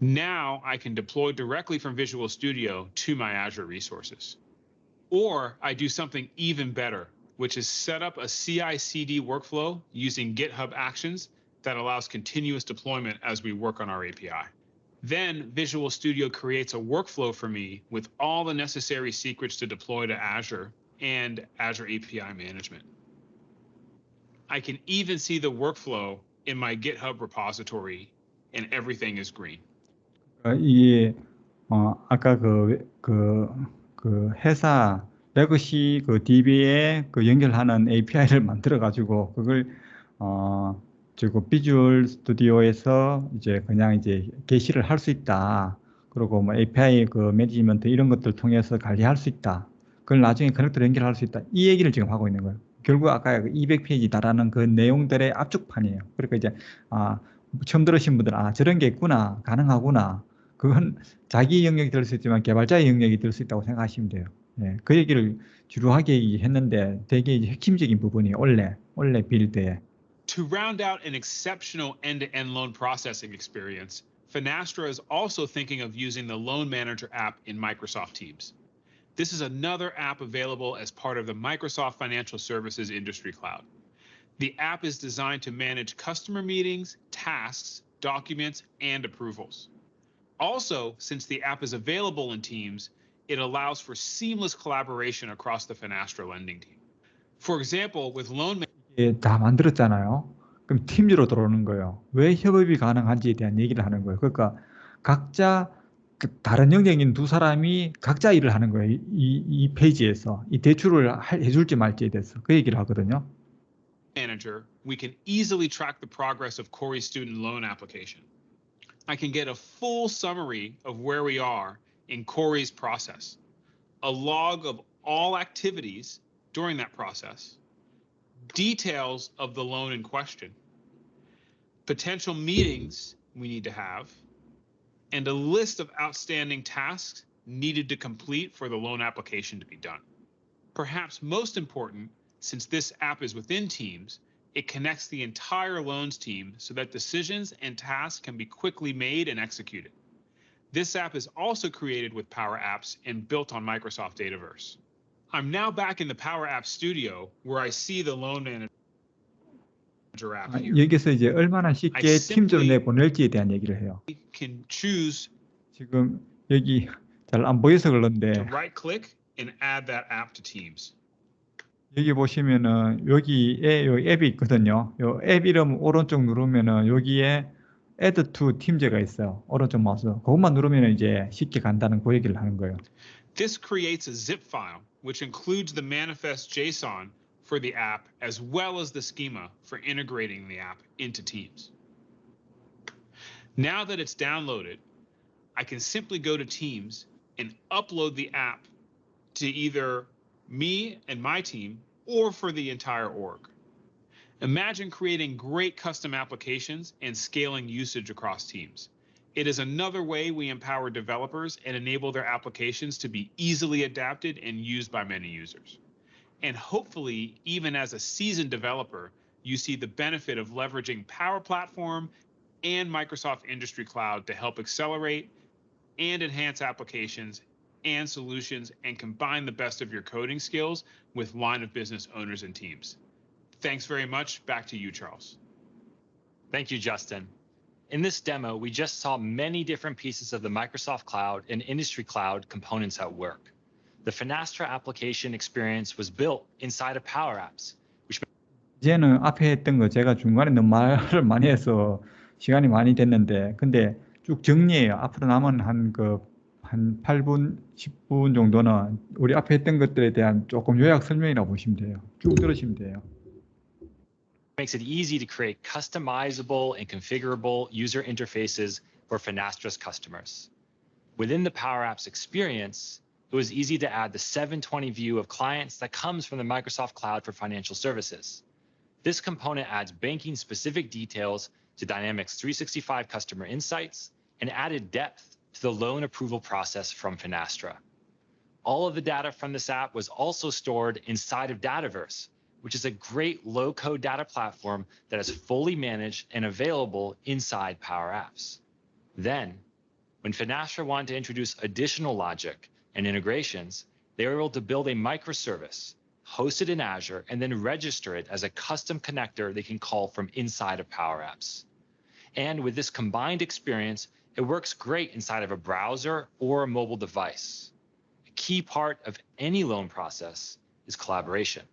Now I can deploy directly from Visual Studio to my Azure resources. Or I do something even better, which is set up a CI/CD workflow using GitHub Actions that allows continuous deployment as we work on our API. Then Visual Studio creates a workflow for me with all the necessary secrets to deploy to Azure and Azure API Management. I can even see the workflow in my GitHub repository, and everything is green. 이게 아까 그 회사 레거시 그 DB에 그 연결하는 API를 만들어 가지고 그걸 지금 비주얼 스튜디오에서 이제 그냥 이제 게시를 할 수 있다. 그리고 뭐 API 그 매니지먼트 이런 것들 통해서 관리할 수 있다. 그걸 나중에 커넥터로 연결할 수 있다. 이 얘기를 지금 하고 있는 거예요. 결국 아까 200페이지 달하는 그 내용들의 압축판이에요. 그러니까 이제 처음 들으신 분들 저런 게 있구나, 가능하구나. 그건 자기 영역이 될 수 있지만 개발자의 영역이 될 수 있다고 생각하시면 돼요. 예, 그 얘기를 주로하게 했는데 되게 이제 핵심적인 부분이 원래 빌드에. To round out an exceptional end-to-end loan processing experience, Finastra is also thinking of using the Loan Manager app in Microsoft Teams. This is another app available as part of the Microsoft Financial Services Industry Cloud. The app is designed to manage customer meetings, tasks, documents, and approvals. Also, since the app is available in Teams, it allows for seamless collaboration across the Finastra lending team. For example, with Loan 다 만들었잖아요. 그럼 팀즈로 들어오는 거예요. 왜 협업이 가능한지에 대한 얘기를 하는 거예요. 그러니까 각자 다른 영역인 두 사람이 각자 일을 하는 거예요. 이 페이지에서 이 대출을 해줄지 말지에 대해서 그 얘기를 하거든요. Manager, we can easily track the progress of Corey's student loan application. I can get a full summary of where we are in Corey's process, a log of all activities during that process, details of the loan in question, potential meetings we need to have, and a list of outstanding tasks needed to complete for the loan application to be done. Perhaps most important, since this app is within Teams, it connects the entire loans team so that decisions and tasks can be quickly made and executed. This app is also created with Power Apps and built on Microsoft Dataverse. I'm now back in the Power Apps Studio where I see the Loan Manager app here. 여기서 이제 얼마나 쉽게 팀즈로 내보낼지에 대한 얘기를 해요. Can choose 지금 여기 잘 안 보여서 to 그런데 right click and add that app to Teams. 여기 보시면은 여기에 요 앱이 있거든요. 요 앱 이름 오른쪽 누르면은 여기에 Add to Teams가 있어요. 오른쪽 마우스. 그것만 누르면 이제 쉽게 간다는 그 얘기를 하는 거예요. This creates a zip file, which includes the manifest JSON for the app, as well as the schema for integrating the app into Teams. Now that it's downloaded, I can simply go to Teams and upload the app to either me and my team or for the entire org. Imagine creating great custom applications and scaling usage across teams. It is another way we empower developers and enable their applications to be easily adapted and used by many users. And hopefully, even as a seasoned developer, you see the benefit of leveraging Power Platform and Microsoft Industry Cloud to help accelerate and enhance applications and solutions and combine the best of your coding skills with line of business owners and teams. Thanks very much. Back to you, Charles. Thank you, Justin. In this demo, we just saw many different pieces of the Microsoft Cloud and Industry Cloud components at work. The Finastra application experience was built inside of Power Apps, which 이제는 앞에 했던 거 제가 중간에 너무 말을 많이 해서 시간이 많이 됐는데 근데 쭉 정리해요. 앞으로 남은 한 8분, 10분 정도는 우리 앞에 했던 것들에 대한 조금 요약 설명이라고 보시면 돼요. 쭉 들으시면 돼요. makes it easy to create customizable and configurable user interfaces for Finastra's customers. Within the Power Apps experience, it was easy to add the 720 view of clients that comes from the Microsoft Cloud for Financial Services. This component adds banking-specific details to Dynamics 365 customer insights and added depth to the loan approval process from Finastra. All of the data from this app was also stored inside of Dataverse, which is a great low-code data platform that is fully managed and available inside Power Apps. Then, when Finastra wanted to introduce additional logic and integrations, they were able to build a microservice, host it in Azure, and then register it as a custom connector they can call from inside of Power Apps. And with this combined experience, it works great inside of a browser or a mobile device. A key part of any loan process is collaboration.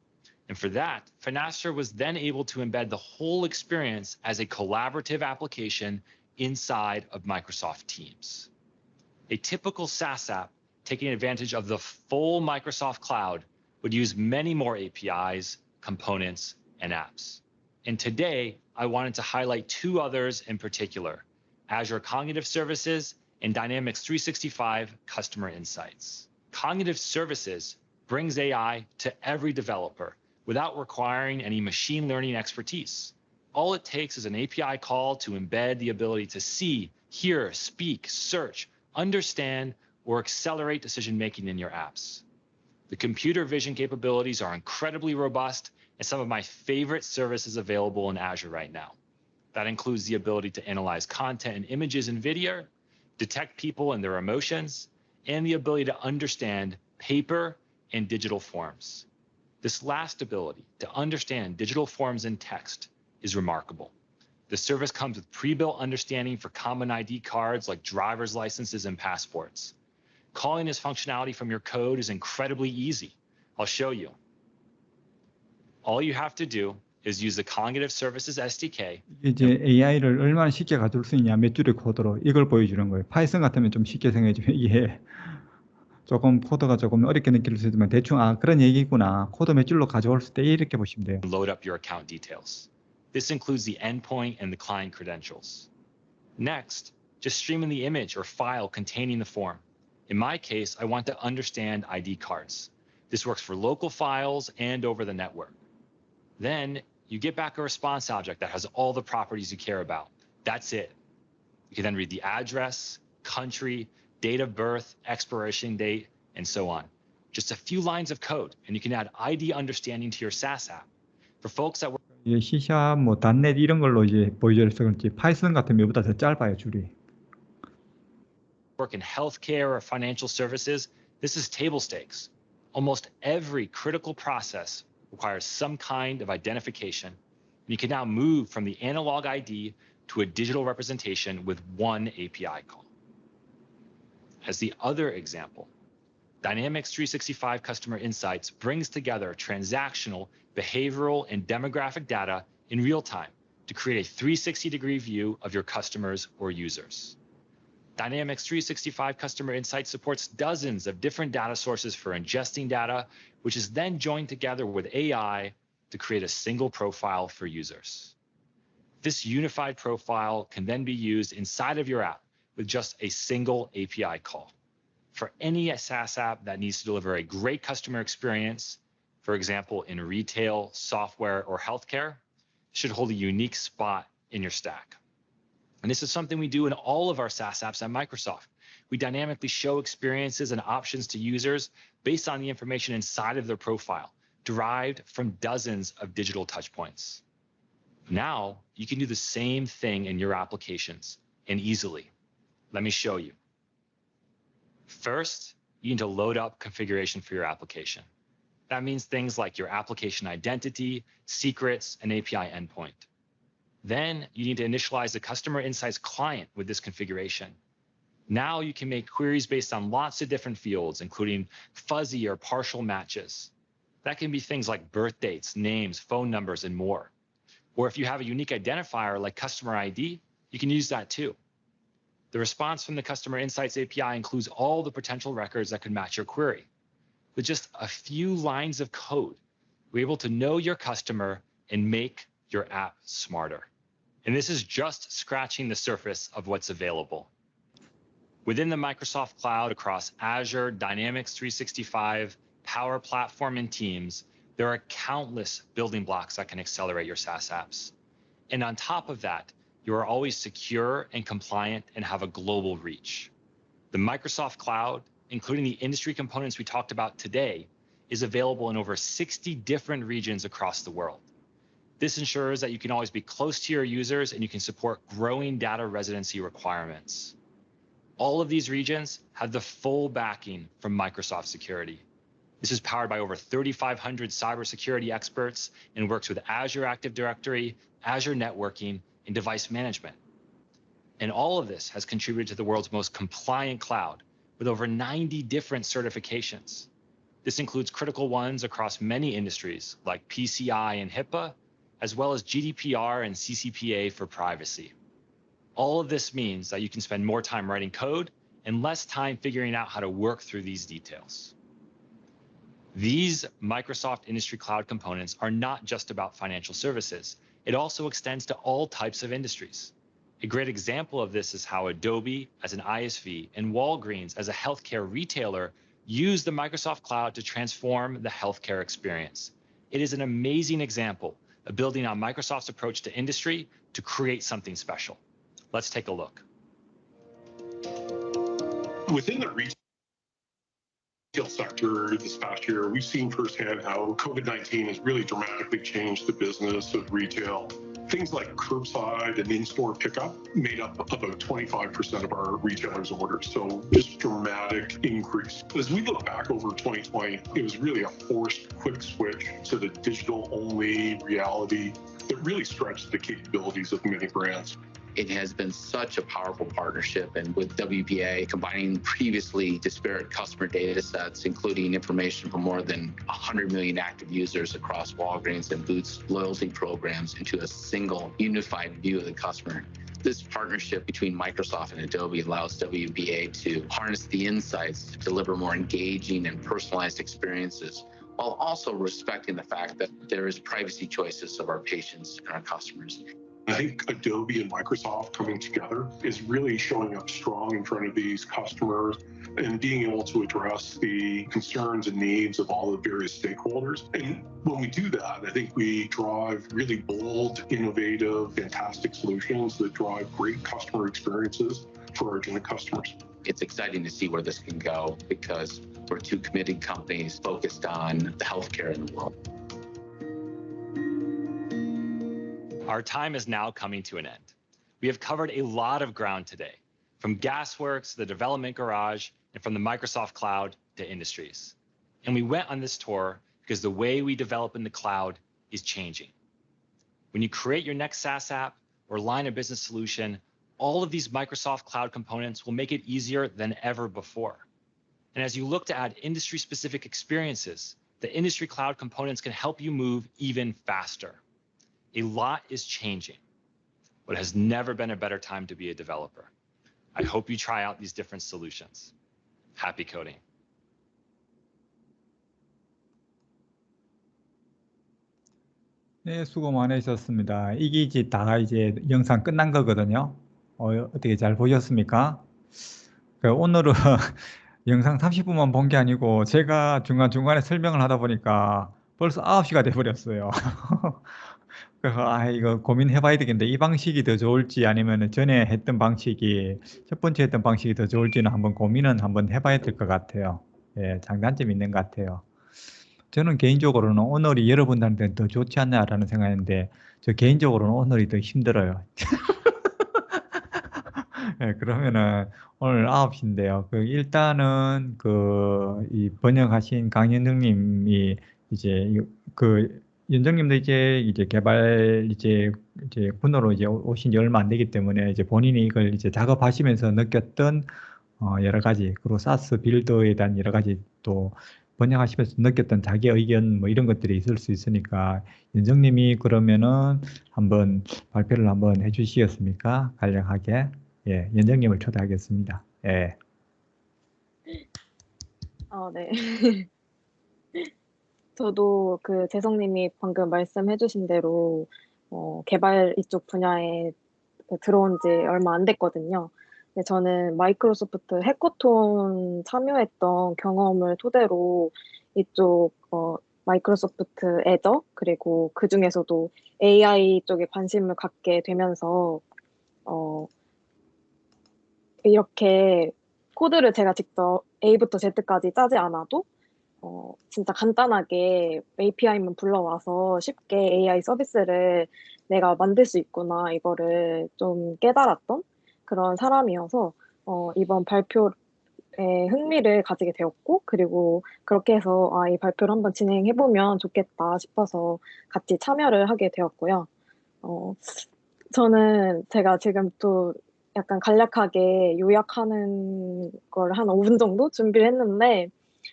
And for that, Finastra was then able to embed the whole experience as a collaborative application inside of Microsoft Teams. A typical SaaS app taking advantage of the full Microsoft Cloud would use many more APIs, components, and apps. And today, I wanted to highlight two others in particular, Azure Cognitive Services and Dynamics 365 Customer Insights. Cognitive Services brings AI to every developer without requiring any machine learning expertise. All it takes is an API call to embed the ability to see, hear, speak, search, understand, or accelerate decision-making in your apps. The computer vision capabilities are incredibly robust and some of my favorite services available in Azure right now. That includes the ability to analyze content and images in video, detect people and their emotions, and the ability to understand paper and digital forms. This last ability to understand digital forms and text is remarkable. The service comes with pre-built understanding for common ID cards like driver's licenses and passports. Calling this functionality from your code is incredibly easy. I'll show you. All you have to do is use the Cognitive Services SDK. 이제 AI를 얼마나 쉽게 가져올 수 있냐 몇 줄의 코드로 이걸 보여주는 거예요. 파이썬 같으면 좀 쉽게 생각해주면 이게 조금 코드가 조금 어렵게 느낄 수 있지만 대충 그런 얘기구나. 코드 몇 줄로 가져올 때 이렇게 보시면 돼요. Load up your account details. This includes the endpoint and the client credentials. Next, just stream in the image or file containing the form. In my case, I want to understand ID cards. This works for local files and over the network. Then you get back a response object that has all the properties you care about. That's it. You can then read the address, country, date of birth, expiration date, and so on. Just a few lines of code, and you can add ID understanding to your SaaS app. For folks that 예, C# 뭐 .NET 이런 걸로 이제 보여줘서 그런지 파이썬 같은 이보다 더 짧아요, 줄이. work in healthcare or financial services, this is table stakes. Almost every critical process requires some kind of identification. And you can now move from the analog ID to a digital representation with one API call. As the other example, Dynamics 365 Customer Insights brings together transactional, behavioral, and demographic data in real time to create a 360-degree view of your customers or users. Dynamics 365 Customer Insights supports dozens of different data sources for ingesting data, which is then joined together with AI to create a single profile for users. This unified profile can then be used inside of your app with just a single API call. For any SaaS app that needs to deliver a great customer experience, for example, in retail, software, or healthcare, should hold a unique spot in your stack. And this is something we do in all of our SaaS apps at Microsoft. We dynamically show experiences and options to users based on the information inside of their profile, derived from dozens of digital touchpoints. Now, you can do the same thing in your applications, and easily. Let me show you. First, you need to load up configuration for your application. That means things like your application identity, secrets, and API endpoint. Then you need to initialize the Customer Insights client with this configuration. Now you can make queries based on lots of different fields, including fuzzy or partial matches. That can be things like birth dates, names, phone numbers, and more. Or if you have a unique identifier like customer ID, you can use that too. The response from the Customer Insights API includes all the potential records that could match your query. With just a few lines of code, we're able to know your customer and make your app smarter. And this is just scratching the surface of what's available. Within the Microsoft Cloud across Azure, Dynamics 365, Power Platform, and Teams, there are countless building blocks that can accelerate your SaaS apps. And on top of that, you are always secure and compliant and have a global reach. The Microsoft Cloud, including the industry components we talked about today, is available in over 60 different regions across the world. This ensures that you can always be close to your users and you can support growing data residency requirements. All of these regions have the full backing from Microsoft Security. This is powered by over 3,500 cybersecurity experts and works with Azure Active Directory, Azure Networking, and device management. And all of this has contributed to the world's most compliant cloud with over 90 different certifications. This includes critical ones across many industries like PCI and HIPAA, as well as GDPR and CCPA for privacy. All of this means that you can spend more time writing code and less time figuring out how to work through these details. These Microsoft Industry Cloud components are not just about financial services. It also extends to all types of industries. A great example of this is how Adobe as an ISV and Walgreens as a healthcare retailer use the Microsoft Cloud to transform the healthcare experience. It is an amazing example of building on Microsoft's approach to industry to create something special. Let's take a look. Within the retail sector this past year, we've seen firsthand how COVID-19 has really dramatically changed the business of retail. Things like curbside and in-store pickup made up about 25% of our retailers' orders, so just dramatic increase. As we look back over 2020, it was really a forced quick switch to the digital-only reality that really stretched the capabilities of many brands. It has been such a powerful partnership, and with WBA combining previously disparate customer data sets, including information from more than 100 million active users across Walgreens and Boots loyalty programs into a single unified view of the customer. This partnership between Microsoft and Adobe allows WBA to harness the insights to deliver more engaging and personalized experiences, while also respecting the fact that there is privacy choices of our patients and our customers. I think Adobe and Microsoft coming together is really showing up strong in front of these customers and being able to address the concerns and needs of all the various stakeholders. And when we do that, I think we drive really bold, innovative, fantastic solutions that drive great customer experiences for our joint customers. it's exciting to see where this can go because we're two committed companies focused on the healthcare in the world. Our time is now coming to an end. We have covered a lot of ground today, from GasWorks, the development garage, and from the Microsoft Cloud to industries. And we went on this tour because the way we develop in the cloud is changing. When you create your next SaaS app or line of business solution, all of these Microsoft Cloud components will make it easier than ever before. And as you look to add industry-specific experiences, the industry cloud components can help you move even faster. A lot is changing, but it has never been a better time to be a developer. I hope you try out these different solutions. Happy coding. 네, 수고 많으셨습니다. 이게 이제 다 이제 영상 끝난 거거든요. 어떻게 잘 보셨습니까? 오늘은 영상 30분만 본 게 아니고 제가 중간중간에 설명을 하다 보니까 벌써 9시가 돼버렸어요. 그래서 이거 고민해 봐야 되겠는데 이 방식이 더 좋을지 아니면 전에 했던 방식이 첫 번째 했던 방식이 더 좋을지는 한번 고민은 한번 해봐야 될 것 같아요. 예, 장단점이 있는 것 같아요. 저는 개인적으로는 오늘이 여러분들한테 더 좋지 않냐라는 생각인데 저 개인적으로는 오늘이 더 힘들어요. 예, 그러면은 오늘 9시인데요. 일단은 이 번역하신 강연정님이 이제 연정님도 이제 개발 분으로 오신 지 얼마 안 되기 때문에 이제 본인이 이걸 이제 작업하시면서 느꼈던 여러 가지 그리고 사스 빌더에 대한 여러 가지 또 번역하시면서 느꼈던 자기 의견 뭐 이런 것들이 있을 수 있으니까 연정님이 그러면은 한번 발표를 한번 해주시겠습니까? 간략하게. 예, 연정님을 초대하겠습니다. 예. 네. 저도 재성님이 방금 말씀해주신 대로 개발 이쪽 분야에 들어온 지 얼마 안 됐거든요. 근데 저는 마이크로소프트 해커톤 참여했던 경험을 토대로 이쪽 마이크로소프트 애저 그리고 그 중에서도 AI 쪽에 관심을 갖게 되면서 이렇게 코드를 제가 직접 A부터 Z까지 짜지 않아도 진짜 간단하게 API만 불러와서 쉽게 AI 서비스를 내가 만들 수 있구나 이거를 좀 깨달았던 그런 사람이어서 이번 발표에 흥미를 가지게 되었고 그리고 그렇게 해서 이 발표를 한번 진행해보면 좋겠다 싶어서 같이 참여를 하게 되었고요. 저는 제가 지금 또 약간 간략하게 요약하는 걸 한 5분 정도 준비를 했는데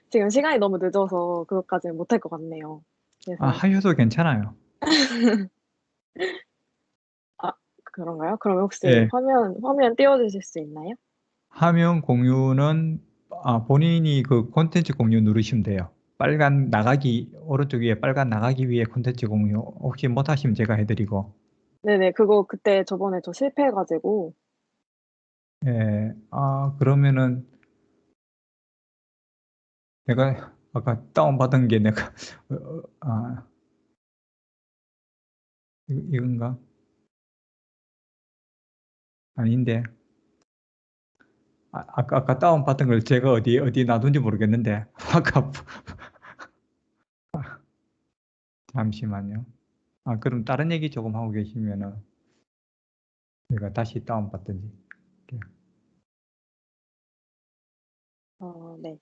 지금 시간이 너무 늦어서 그것까지는 못할 것 같네요. 그래서 하셔도 괜찮아요. 그런가요? 그럼 혹시 예. 화면 띄워주실 수 있나요? 화면 공유는 본인이 콘텐츠 공유 누르시면 돼요. 빨간 나가기 오른쪽 위에 빨간 나가기 위에 콘텐츠 공유 혹시 못하시면 제가 해드리고. 네네 그거 그때 저번에 저 실패해가지고. 예. 그러면은 내가 아까 다운받은 게 내가 이건가? 아닌데. 아까 다운받은 걸 제가 어디 놔둔지 모르겠는데. 아까 잠시만요. 그럼 다른 얘기 조금 하고 계시면은 내가 다시 다운받든지. 네.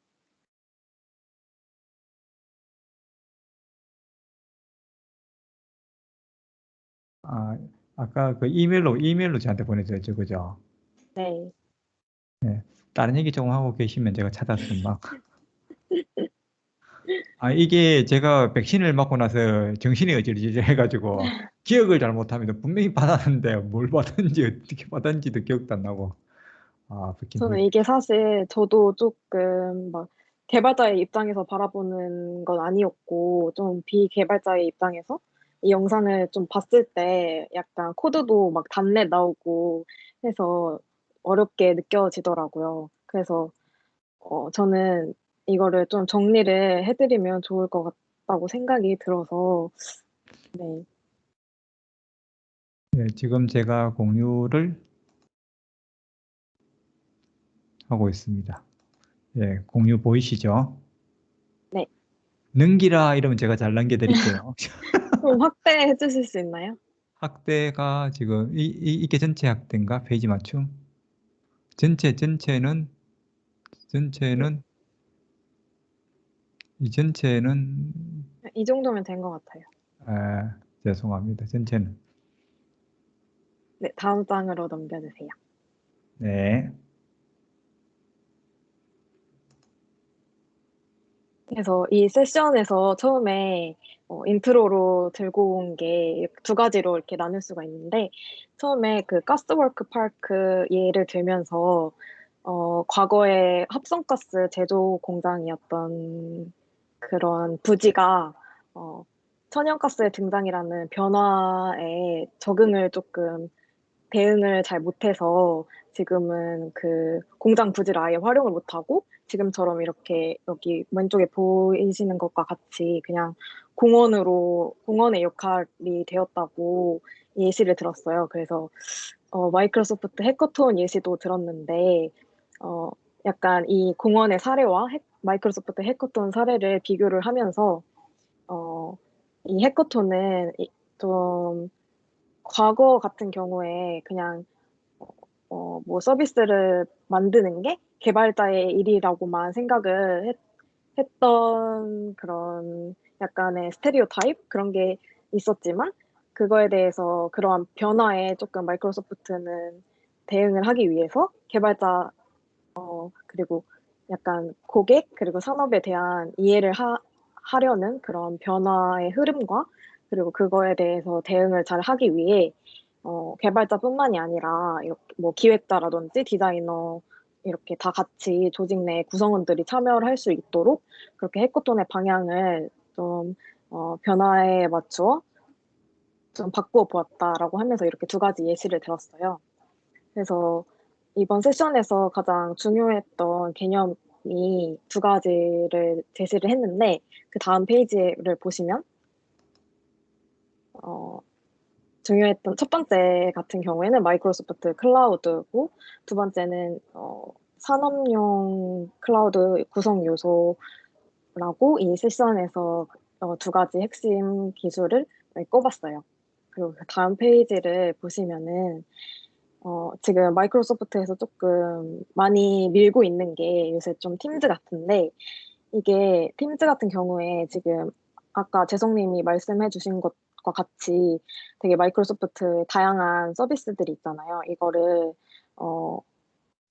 아까 이메일로 저한테 보내줬죠, 그죠? 네. 네. 다른 얘기 조금 하고 계시면 제가 찾아서 막. 이게 제가 백신을 맞고 나서 정신이 어질어질해가지고 기억을 잘 못합니다. 분명히 받았는데 뭘 받았는지 어떻게 받았는지도 기억도 안 나고. 저는 이게 사실 저도 조금 막 개발자의 입장에서 바라보는 건 아니었고 좀 비개발자의 입장에서 이 영상을 좀 봤을 때 약간 코드도 막 단내 나오고 해서 어렵게 느껴지더라고요. 그래서 저는 이거를 좀 정리를 해드리면 좋을 것 같다고 생각이 들어서 네. 네, 지금 제가 공유를 하고 있습니다. 예, 공유 보이시죠? 네. 넘기라 이러면 제가 잘 넘겨드릴게요. 좀 확대해 주실 수 있나요? 학대가 지금 이게 전체 학대인가? 페이지 맞춤? 전체는 이 전체는 이 정도면 된 것 같아요. 죄송합니다. 전체는 네, 다음 장으로 넘겨주세요. 네. 그래서 이 세션에서 처음에 인트로로 들고 온 게 두 가지로 이렇게 나눌 수가 있는데, 처음에 그 가스워크 파크 예를 들면서 과거에 합성가스 제조 공장이었던 그런 부지가 천연가스의 등장이라는 변화에 적응을 조금 대응을 잘 못해서 지금은 그 공장 부지를 아예 활용을 못하고 지금처럼 이렇게 여기 왼쪽에 보이시는 것과 같이 그냥 공원의 역할이 되었다고 예시를 들었어요. 그래서 마이크로소프트 해커톤 예시도 들었는데 어, 약간 이 공원의 사례와 마이크로소프트 해커톤 사례를 비교를 하면서 이 해커톤은 좀 과거 같은 경우에 그냥 뭐 서비스를 만드는 게 개발자의 일이라고만 생각을 했던 그런 약간의 스테레오 타입 그런 게 있었지만 그거에 대해서 그러한 변화에 조금 마이크로소프트는 대응을 하기 위해서 개발자 그리고 약간 고객 그리고 산업에 대한 이해를 하려는 그런 변화의 흐름과 그리고 그거에 대해서 대응을 잘 하기 위해 개발자뿐만이 아니라 이렇게 뭐 기획자라든지 디자이너 이렇게 다 같이 조직 내 구성원들이 참여를 할 수 있도록 그렇게 해커톤의 방향을 좀 변화에 맞추어 좀 바꾸어 보았다라고 하면서 이렇게 두 가지 예시를 들었어요. 그래서 이번 세션에서 가장 중요했던 개념이 두 가지를 제시를 했는데 그 다음 페이지를 보시면 중요했던 첫 번째 같은 경우에는 마이크로소프트 클라우드고 두 번째는 산업용 클라우드 구성 요소라고 이 세션에서 두 가지 핵심 기술을 꼽았어요. 그리고 그 다음 페이지를 보시면은 지금 마이크로소프트에서 조금 많이 밀고 있는 게 요새 좀 팀즈 같은데 이게 팀즈 같은 경우에 지금 아까 재성님이 말씀해 주신 것과 같이 되게 마이크로소프트 다양한 서비스들이 있잖아요. 이거를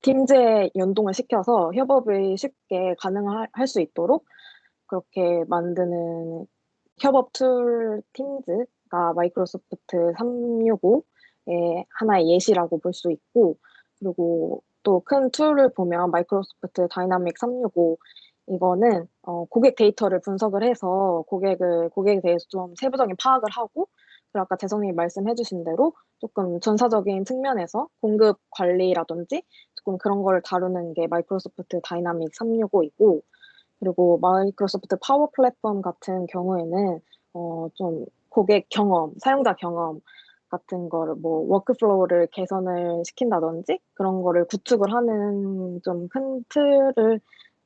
팀즈에 연동을 시켜서 협업을 쉽게 가능할 수 있도록 그렇게 만드는 협업 툴 팀즈가 마이크로소프트 365의 하나의 예시라고 볼 수 있고, 그리고 또 큰 툴을 보면 마이크로소프트 다이나믹 365 이거는 고객 데이터를 분석을 해서 고객에 대해서 좀 세부적인 파악을 하고, 그리고 아까 재성님이 말씀해주신 대로 조금 전사적인 측면에서 공급 관리라든지 조금 그런 걸 다루는 게 마이크로소프트 다이나믹 365이고, 그리고 마이크로소프트 파워 플랫폼 같은 경우에는 좀 고객 경험, 사용자 경험 같은 거를 뭐 워크플로우를 개선을 시킨다든지 그런 거를 구축을 하는 좀 큰 틀을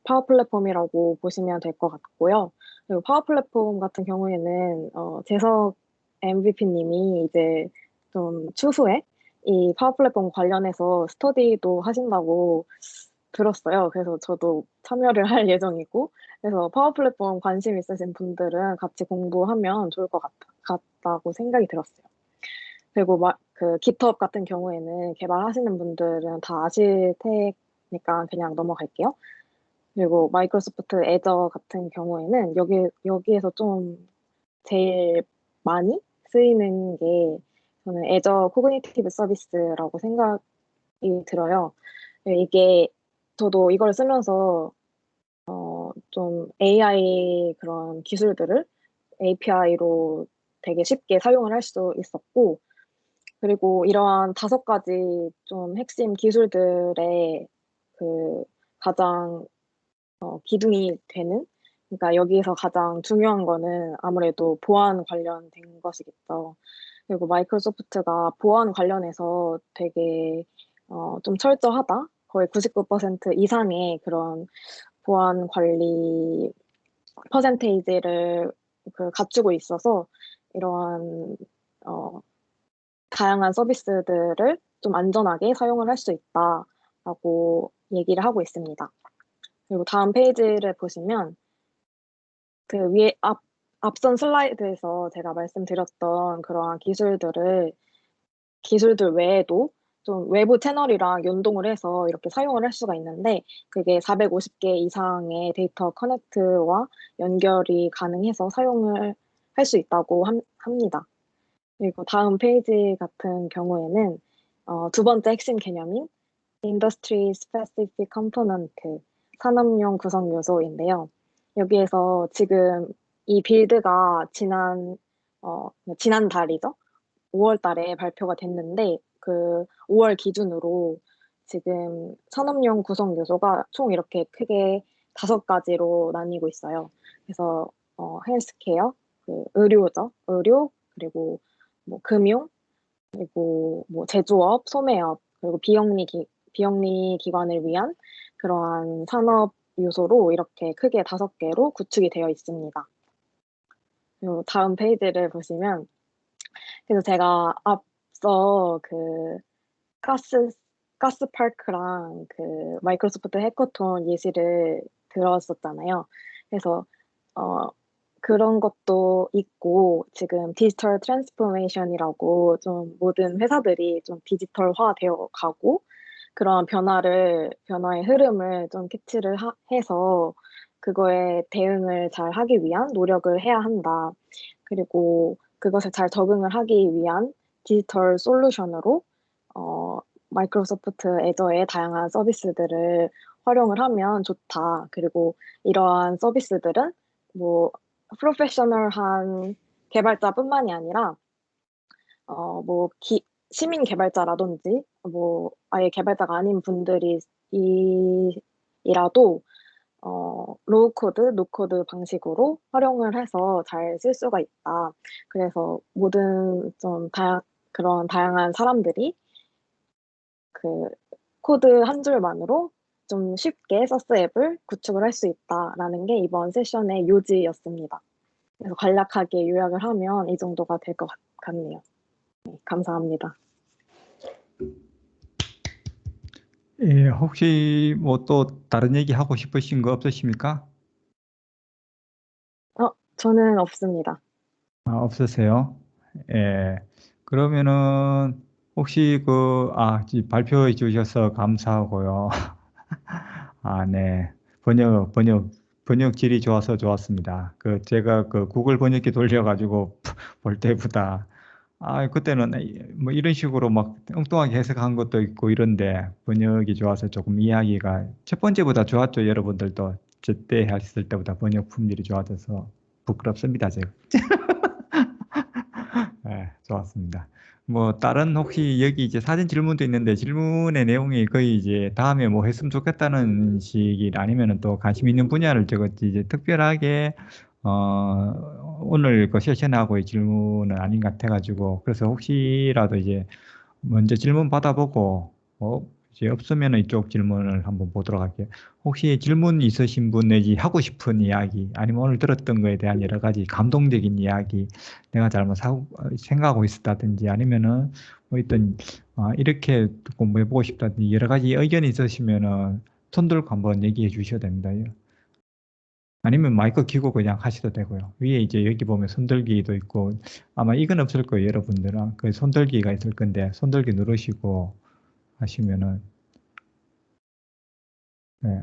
파워 플랫폼이라고 보시면 될 것 같고요. 그리고 파워 플랫폼 같은 경우에는 재석 MVP님이 이제 좀 추후에 이 파워 플랫폼 관련해서 스터디도 하신다고 들었어요. 그래서 저도 참여를 할 예정이고, 그래서 파워 플랫폼 관심 있으신 분들은 같이 공부하면 좋을 것 같다고 생각이 들었어요. 그리고 그 GitHub 같은 경우에는 개발하시는 분들은 다 아실 테니까 그냥 넘어갈게요. 그리고 마이크로소프트 애저 같은 경우에는 여기에서 좀 제일 많이 쓰이는 게 저는 애저 코그니티브 서비스라고 생각이 들어요. 이게 저도 이걸 쓰면서 좀 AI 그런 기술들을 API로 되게 쉽게 사용을 할 수 있었고, 그리고 이러한 다섯 가지 좀 핵심 기술들의 그 가장 기둥이 되는, 그러니까 여기에서 가장 중요한 거는 아무래도 보안 관련된 것이겠죠. 그리고 마이크로소프트가 보안 관련해서 되게 좀 철저하다. 거의 99% 이상의 그런 보안 관리 퍼센테이지를 갖추고 있어서 이러한 다양한 서비스들을 좀 안전하게 사용을 할 수 있다라고 얘기를 하고 있습니다. 그리고 다음 페이지를 보시면 그 위에 앞선 슬라이드에서 제가 말씀드렸던 그러한 기술들 외에도 좀 외부 채널이랑 연동을 해서 이렇게 사용을 할 수가 있는데 그게 450개 이상의 데이터 커넥트와 연결이 가능해서 사용을 할 수 있다고 합니다. 그리고 다음 페이지 같은 경우에는 두 번째 핵심 개념인 Industry Specific Component, 산업용 구성 요소인데요. 여기에서 지금 이 빌드가 지난 달이죠. 5월 달에 발표가 됐는데 그 5월 기준으로 지금 산업용 구성 요소가 총 이렇게 크게 5가지로 나뉘고 있어요. 그래서 헬스케어, 의료죠. 의료, 그리고 뭐 금융, 그리고 뭐 제조업, 소매업, 그리고 비영리 기관을 위한 그러한 산업 요소로 이렇게 크게 5개로 구축이 되어 있습니다. 그리고 다음 페이지를 보시면 그래서 제가 앞서 그 가스파크랑 그 마이크로소프트 해커톤 예시를 들었었잖아요. 그래서 그런 것도 있고 지금 디지털 트랜스포메이션이라고 좀 모든 회사들이 좀 디지털화 되어 가고 그런 변화의 흐름을 좀 캐치를 해서 그거에 대응을 잘 하기 위한 노력을 해야 한다. 그리고 그것에 잘 적응을 하기 위한 디지털 솔루션으로 마이크로소프트 애저의 다양한 서비스들을 활용을 하면 좋다. 그리고 이러한 서비스들은 뭐 프로페셔널한 개발자뿐만이 아니라 뭐 시민 개발자라든지 뭐 아예 개발자가 아닌 분들이라도 로우 코드, 노 코드 방식으로 활용을 해서 잘 쓸 수가 있다. 그래서 모든 좀 그런 다양한 사람들이 그 코드 한 줄만으로 좀 쉽게 서스 앱을 구축을 할 수 있다라는 게 이번 세션의 요지였습니다. 그래서 간략하게 요약을 하면 이 정도가 될 것 같네요. 네, 감사합니다. 예, 혹시 뭐 또 다른 얘기 하고 싶으신 거 없으십니까? 저는 없습니다. 없으세요? 예. 그러면은 혹시 발표해 주셔서 감사하고요. 네. 번역질이 좋아서 좋았습니다. 제가 구글 번역기 돌려가지고 볼 때보다, 그때는 뭐 이런 식으로 막 엉뚱하게 해석한 것도 있고 이런데 번역이 좋아서 조금 이야기가 첫 번째보다 좋았죠. 여러분들도 저때 했을 때보다 번역 품질이 좋아져서 부끄럽습니다, 제가. 네, 좋았습니다. 뭐 다른 혹시 여기 이제 사진 질문도 있는데 질문의 내용이 거의 이제 다음에 뭐 했으면 좋겠다는 식이 아니면은 또 관심 있는 분야를 적었지 이제 특별하게 오늘 그 세션하고의 질문은 아닌 것 같아가지고 그래서 혹시라도 이제 먼저 질문 받아보고 이제 없으면 이쪽 질문을 한번 보도록 할게요. 혹시 질문 있으신 분 내지 하고 싶은 이야기 아니면 오늘 들었던 거에 대한 여러 가지 감동적인 이야기 내가 잘못 생각하고 있었다든지 아니면은 뭐 이렇게 공부해보고 싶다든지 여러 가지 의견이 있으시면은 손 들고 한번 얘기해 주셔도 됩니다. 아니면 마이크 켜고 그냥 하셔도 되고요. 위에 이제 여기 보면 손들기도 있고 아마 이건 없을 거예요. 여러분들은 그 손들기가 있을 건데 손들기 누르시고 하시면은 네.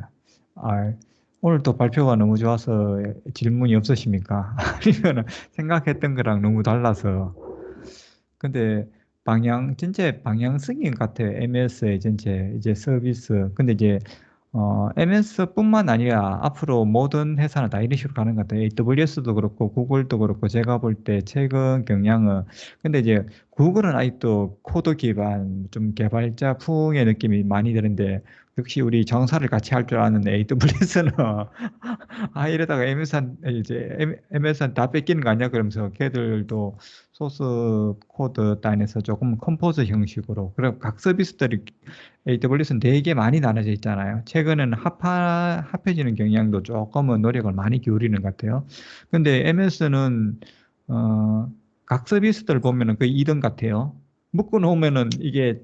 오늘 또 발표가 너무 좋아서 질문이 없으십니까? 아니면 생각했던 거랑 너무 달라서 근데 전체 방향성인 것 같아요. MS의 전체 이제 서비스 근데 이제 MS뿐만 아니라 앞으로 모든 회사는 다 이런 식으로 가는 것 같아요. AWS도 그렇고 구글도 그렇고 제가 볼 때 최근 경향은 근데 이제 구글은 아직도 코드 기반 좀 개발자 풍의 느낌이 많이 드는데 역시 우리 정사를 같이 할 줄 아는 AWS는 아 이러다가 MSN 다 뺏기는 거 아니야? 그러면서 걔들도 소스 코드 단에서 조금 컴포즈 형식으로 그럼 각 서비스들이 AWS는 되게 많이 나눠져 있잖아요. 최근에는 합해지는 경향도 조금은 노력을 많이 기울이는 것 같아요. 근데 MS는 각 서비스들 보면은 거의 2등 같아요. 묶어 놓으면은 이게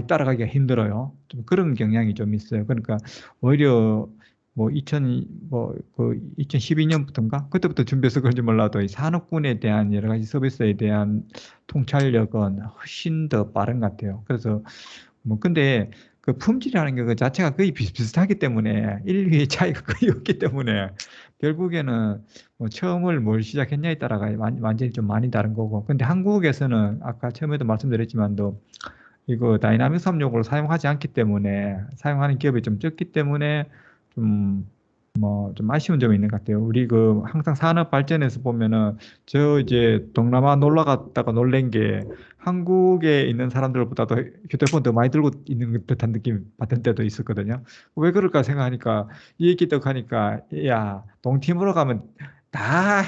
따라가기가 힘들어요. 좀 그런 경향이 좀 있어요. 그러니까 오히려 뭐 2012년부터인가? 그때부터 준비해서 그런지 몰라도 이 산업군에 대한 여러 가지 서비스에 대한 통찰력은 훨씬 더 빠른 것 같아요. 그래서 뭐 근데 그 품질이라는 게 그 자체가 거의 비슷비슷하기 때문에 1, 2의 차이가 거의 없기 때문에 결국에는 뭐 처음을 뭘 시작했냐에 따라가 완전히 좀 많이 다른 거고. 근데 한국에서는 아까 처음에도 말씀드렸지만도 이거 다이나믹 365를 사용하지 않기 때문에 사용하는 기업이 좀 적기 때문에 좀 좀 아쉬운 점이 있는 것 같아요. 우리 그 항상 산업 발전에서 보면은 저 이제 동남아 놀러 갔다가 놀란 게 한국에 있는 사람들보다도 휴대폰 더 많이 들고 있는 듯한 느낌 받은 때도 있었거든요. 왜 그럴까 생각하니까 이 얘기 딱 하니까 야 동팀으로 가면 다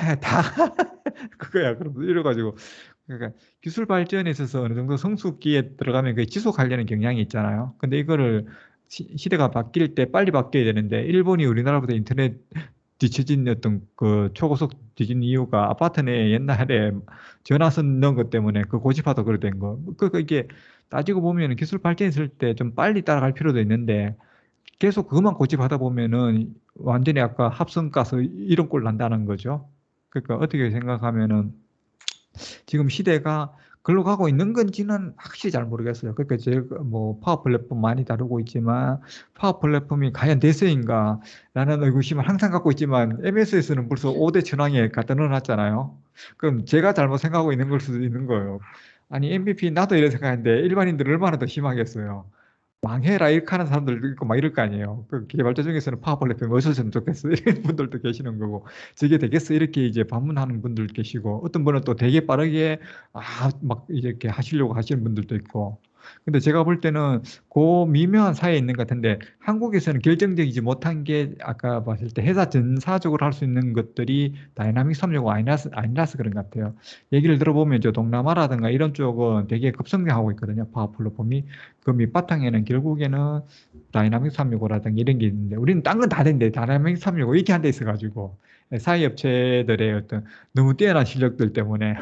그거야. 그럼 이래가지고 그러니까 기술 발전에 있어서 어느 정도 성숙기에 들어가면 그 지속하려는 경향이 있잖아요. 근데 이거를 시대가 바뀔 때 빨리 바뀌어야 되는데 일본이 우리나라보다 인터넷 뒤처진 어떤 그 초고속 뒤진 이유가 아파트 내 옛날에 전화선 넣은 것 때문에 그 고집하다 그래 된 거. 이게 따지고 보면 기술 발전했을 때 좀 빨리 따라갈 필요도 있는데 계속 그것만 고집하다 보면은 완전히 아까 합성 가서 이런 꼴 난다는 거죠. 그러니까 어떻게 생각하면은 지금 시대가 글로 가고 있는 건지는 확실히 잘 모르겠어요. 그러니까 제가 뭐 파워 플랫폼 많이 다루고 있지만 파워 플랫폼이 과연 대세인가라는 의구심을 항상 갖고 있지만 MS에서는 벌써 5대 천왕에 갖다 넣어놨잖아요. 그럼 제가 잘못 생각하고 있는 걸 수도 있는 거예요. 아니 MVP 나도 이래 생각하는데 일반인들 얼마나 더 심하겠어요. 망해라 이렇게 하는 사람들도 있고 막 이럴 거 아니에요. 그 개발자 중에서는 파워 플랫폼이 없었으면 좋겠어 이런 분들도 계시는 거고 저게 되겠어 이렇게 이제 반문하는 분들 계시고 어떤 분은 또 되게 빠르게 막 이렇게 하시려고 하시는 분들도 있고 근데 제가 볼 때는 그 미묘한 사이에 있는 것 같은데 한국에서는 결정적이지 못한 게 아까 봤을 때 회사 전사적으로 할 수 있는 것들이 다이나믹 365 아니라서 그런 것 같아요. 얘기를 들어보면 저 동남아라든가 이런 쪽은 되게 급성장하고 있거든요. 파워 플랫폼이. 그 밑바탕에는 결국에는 다이나믹 365라든가 이런 게 있는데 우리는 딴 건 다 되는데 다이나믹 365 이렇게 한 데 있어가지고 사회 업체들의 어떤 너무 뛰어난 실력들 때문에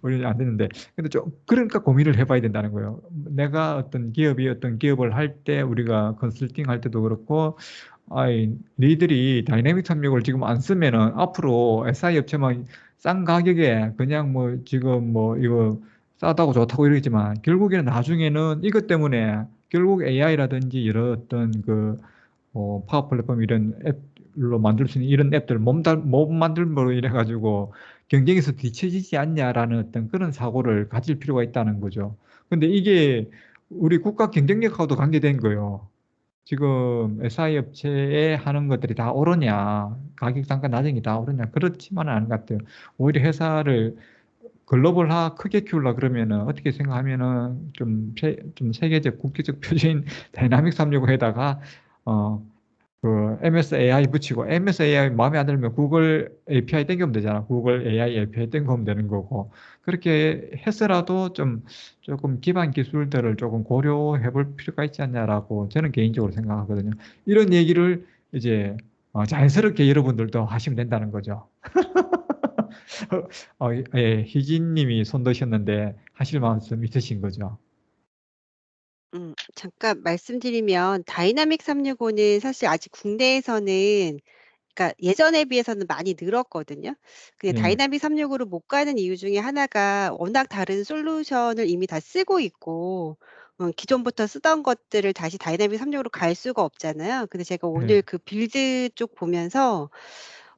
우리는 안 되는데 근데 좀 그러니까 고민을 해봐야 된다는 거예요. 내가 어떤 기업이 어떤 기업을 할 때 우리가 컨설팅 할 때도 그렇고 니들이 다이내믹 365를 지금 안 쓰면은 앞으로 SI 업체만 싼 가격에 그냥 뭐 지금 뭐 이거 싸다고 좋다고 이러지만 결국에는 나중에는 이것 때문에 결국 AI라든지 여러 어떤 파워 플랫폼 이런 앱로 만들 수 있는 이런 앱들 못 만들므로 이래 가지고 경쟁에서 뒤처지지 않냐라는 어떤 그런 사고를 가질 필요가 있다는 거죠. 근데 이게 우리 국가 경쟁력하고도 관계된 거예요. 지금 SI 업체에 하는 것들이 다 옳으냐, 가격 단가 낮은 게 다 옳으냐, 그렇지만은 않은 것 같아요. 오히려 회사를 글로벌화 크게 키우려 그러면은 어떻게 생각하면은 좀 세계적 국제적 표준인 다이나믹 365에다가 MS AI 붙이고 MS AI 마음에 안 들면 구글 API 땡기면 되잖아. 구글 AI API 땡기면 되는 거고. 그렇게 해서라도 조금 기반 기술들을 조금 고려해 볼 필요가 있지 않냐라고 저는 개인적으로 생각하거든요. 이런 얘기를 이제 자연스럽게 여러분들도 하시면 된다는 거죠. 예, 희진 님이 손 드셨는데 하실 말씀 있으신 거죠. 잠깐 말씀드리면 다이나믹 365는 사실 아직 국내에서는 그러니까 예전에 비해서는 많이 늘었거든요. 근데 예, 다이나믹 365로 못 가는 이유 중에 하나가 워낙 다른 솔루션을 이미 다 쓰고 있고 기존부터 쓰던 것들을 다시 다이나믹 365로 갈 수가 없잖아요. 근데 제가 예, 오늘 그 빌드 쪽 보면서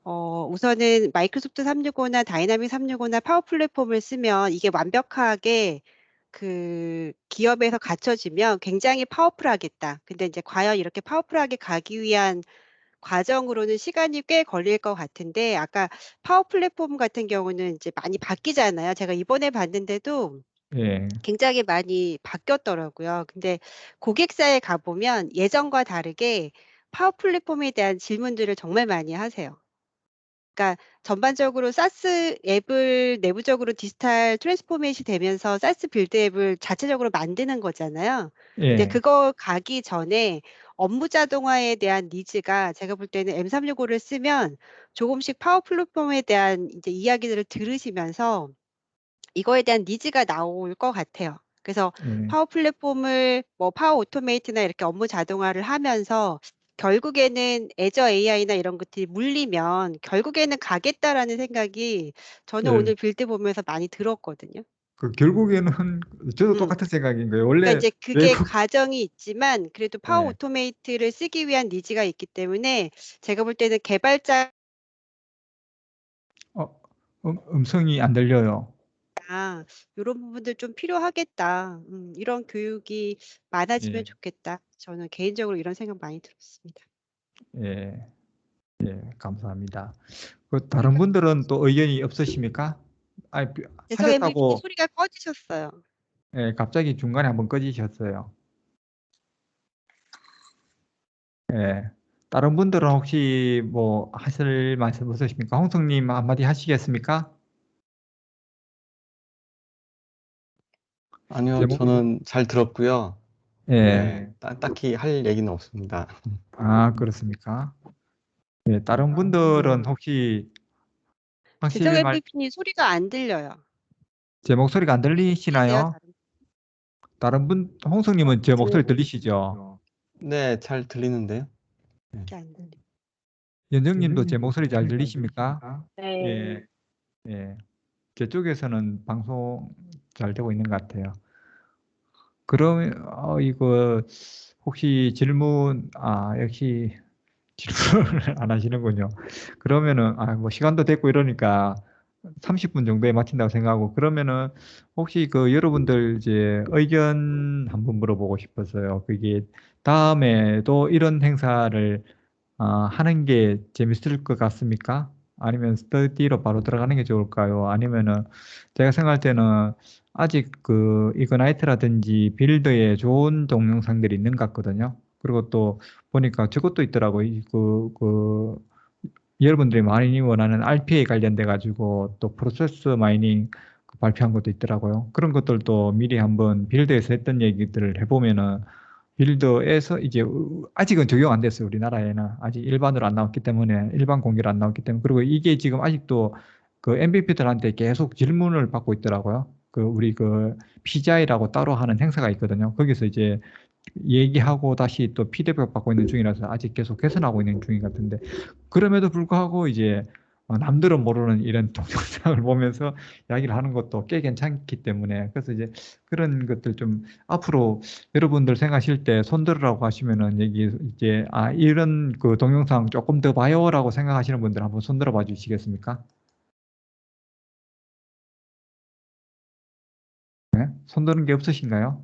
우선은 마이크로소프트 365나 다이나믹 365나 파워 플랫폼을 쓰면 이게 완벽하게 그 기업에서 갖춰지면 굉장히 파워풀하겠다. 근데 인제 과연 이렇게 파워풀하게 가기 위한 과정으로는 시간이 꽤 걸릴 것 같은데 아까 파워 플랫폼 같은 경우는 이제 많이 바뀌잖아요. 제가 이번에 봤는데도 예. 굉장히 많이 바뀌었더라고요. 근데 고객사에 가보면 예전과 다르게 파워 플랫폼에 대한 질문들을 정말 많이 하세요. 그러니까 전반적으로 사스 앱을 내부적으로 디지털 트랜스포메이션이 되면서 사스 빌드 앱을 자체적으로 만드는 거잖아요. 근데 예. 그거 가기 전에 업무 자동화에 대한 니즈가 제가 볼 때는 M365를 쓰면 조금씩 파워 플랫폼에 대한 이제 이야기들을 들으시면서 이거에 대한 니즈가 나올 것 같아요. 그래서 예. 파워 플랫폼을 뭐 파워 오토메이트나 이렇게 업무 자동화를 하면서 결국에는 애저 AI나 이런 것들이 물리면 결국에는 가겠다라는 생각이 저는 예. 오늘 빌드 보면서 많이 들었거든요. 그 결국에는 저도 음. 똑같은 생각인 거예요. 그러니까 원래 이제 그게 외국 과정이 있지만 그래도 파워 예. 오토메이트를 쓰기 위한 니즈가 있기 때문에 제가 볼 때는 개발자 음성이 안 들려요. 요런 부분들 좀 필요하겠다. 이런 교육이 많아지면 예. 좋겠다. 저는 개인적으로 이런 생각 많이 들었습니다. 예. 예. 감사합니다. 그 다른 분들은 또 의견이 없으십니까? 아니, 재성 MVP님 하셨다고 소리가 꺼지셨어요. 예, 갑자기 중간에 한번 꺼지셨어요. 예. 다른 분들은 혹시 뭐 하실 말씀 없으십니까? 홍성님 한마디 하시겠습니까? 아니요, 제목- 저는 잘 들었고요. 예. 네, 딱히 할 얘기는 없습니다. 아, 그렇습니까? 예, 다른 분들은 혹시 재성 하실 말, MVP님 소리가 안 들려요. 제 목소리가 안 계세요, 들리시나요? 다른 다른 분, 홍성님은 제 목소리 네. 들리시죠? 네, 잘 들리는데요. 분께 안 들려. 연정님도 제 목소리 잘 들리십니까? 네. 예. 예. 제 쪽에서는 방송 잘 되고 있는 것 같아요. 그럼 이거 혹시 질문 역시 질문을 안 하시는군요. 그러면은 뭐 시간도 됐고 이러니까 30분 정도에 마친다고 생각하고 그러면은 혹시 그 여러분들 이제 의견 한번 물어보고 싶어서요. 그게 다음에도 이런 행사를 하는 게 재밌을 것 같습니까? 아니면 스터디로 바로 들어가는 게 좋을까요? 아니면은 제가 생각할 때는 아직 그 이그나이트라든지 빌드에 좋은 동영상들이 있는 것 같거든요. 그리고 또 보니까 저것도 있더라고요. 여러분들이 많이 원하는 RPA 관련돼 가지고 또 프로세스 마이닝 발표한 것도 있더라고요. 그런 것들도 미리 한번 빌드에서 했던 얘기들을 해보면은 빌드에서 이제 아직은 적용 안 됐어요. 우리나라에는 아직 일반으로 안 나왔기 때문에 일반 공개로 안 나왔기 때문에 그리고 이게 지금 아직도 그 MVP들한테 계속 질문을 받고 있더라고요. 그 우리 그 PGI라고 따로 하는 행사가 있거든요. 거기서 이제 얘기하고 다시 또 피드백 받고 있는 중이라서 아직 계속 개선하고 있는 중인 것 같은데 그럼에도 불구하고 이제 남들은 모르는 이런 동영상을 보면서 이야기를 하는 것도 꽤 괜찮기 때문에 그래서 이제 그런 것들 좀 앞으로 여러분들 생각하실 때 손들으라고 하시면은 여기 이제 이런 그 동영상 조금 더 봐요라고 생각하시는 분들 한번 손들어 봐 주시겠습니까? 네? 손드는 게 없으신가요?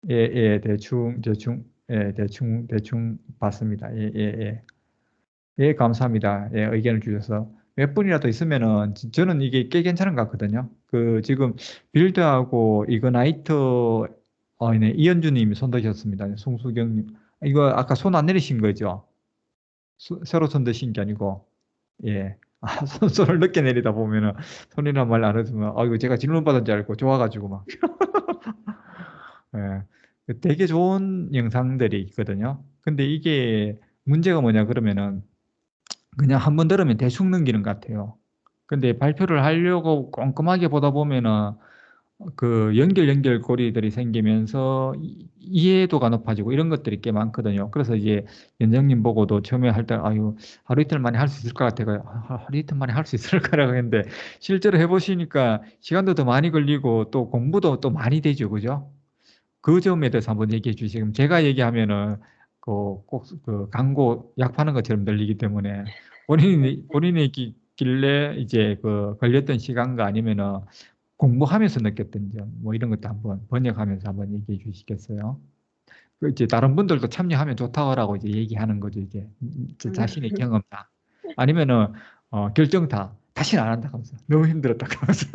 예, 대충 봤습니다. 예. 예, 감사합니다. 예, 의견을 주셔서. 몇 분이라도 있으면은, 저는 이게 꽤 괜찮은 것 같거든요. 그, 지금, 빌드하고 이그나이트, 네, 이현주 님이 손 드셨습니다. 송수경 님. 이거 아까 손 안 내리신 거죠? 새로 손 드신 게 아니고. 예. 손을 늦게 내리다 보면은, 손이란 말 안 해주면, 이거 제가 질문 받은 줄 알고 좋아가지고 막. 예. 되게 좋은 영상들이 있거든요. 근데 이게 문제가 뭐냐 그러면은 그냥 한번 들으면 대충 넘기는 것 같아요. 근데 발표를 하려고 꼼꼼하게 보다 보면은 그 연결고리들이 생기면서 이해도가 높아지고 이런 것들이 꽤 많거든요. 그래서 이제 연장님 보고도 처음에 할 때 아유 하루 이틀 만에 할 수 있을 것 같아요. 하루 이틀 만에 할 수 있을 거라고 했는데 실제로 해보시니까 시간도 더 많이 걸리고 또 공부도 또 많이 되죠, 그죠? 그 점에 대해서 한번 얘기해 주시면 제가 얘기하면은 꼭 그 광고 약 파는 것처럼 들리기 때문에 본인이 길래 이제 그 걸렸던 시간과 아니면은 공부하면서 느꼈던 점 뭐 이런 것도 한번 번역하면서 한번 얘기해 주시겠어요? 그 이제 다른 분들도 참여하면 좋다고 이제 얘기하는 거죠. 이제 저 자신의 경험다. 아니면은 결정다. 다시는 안 한다 하면서 너무 힘들었다 하면서.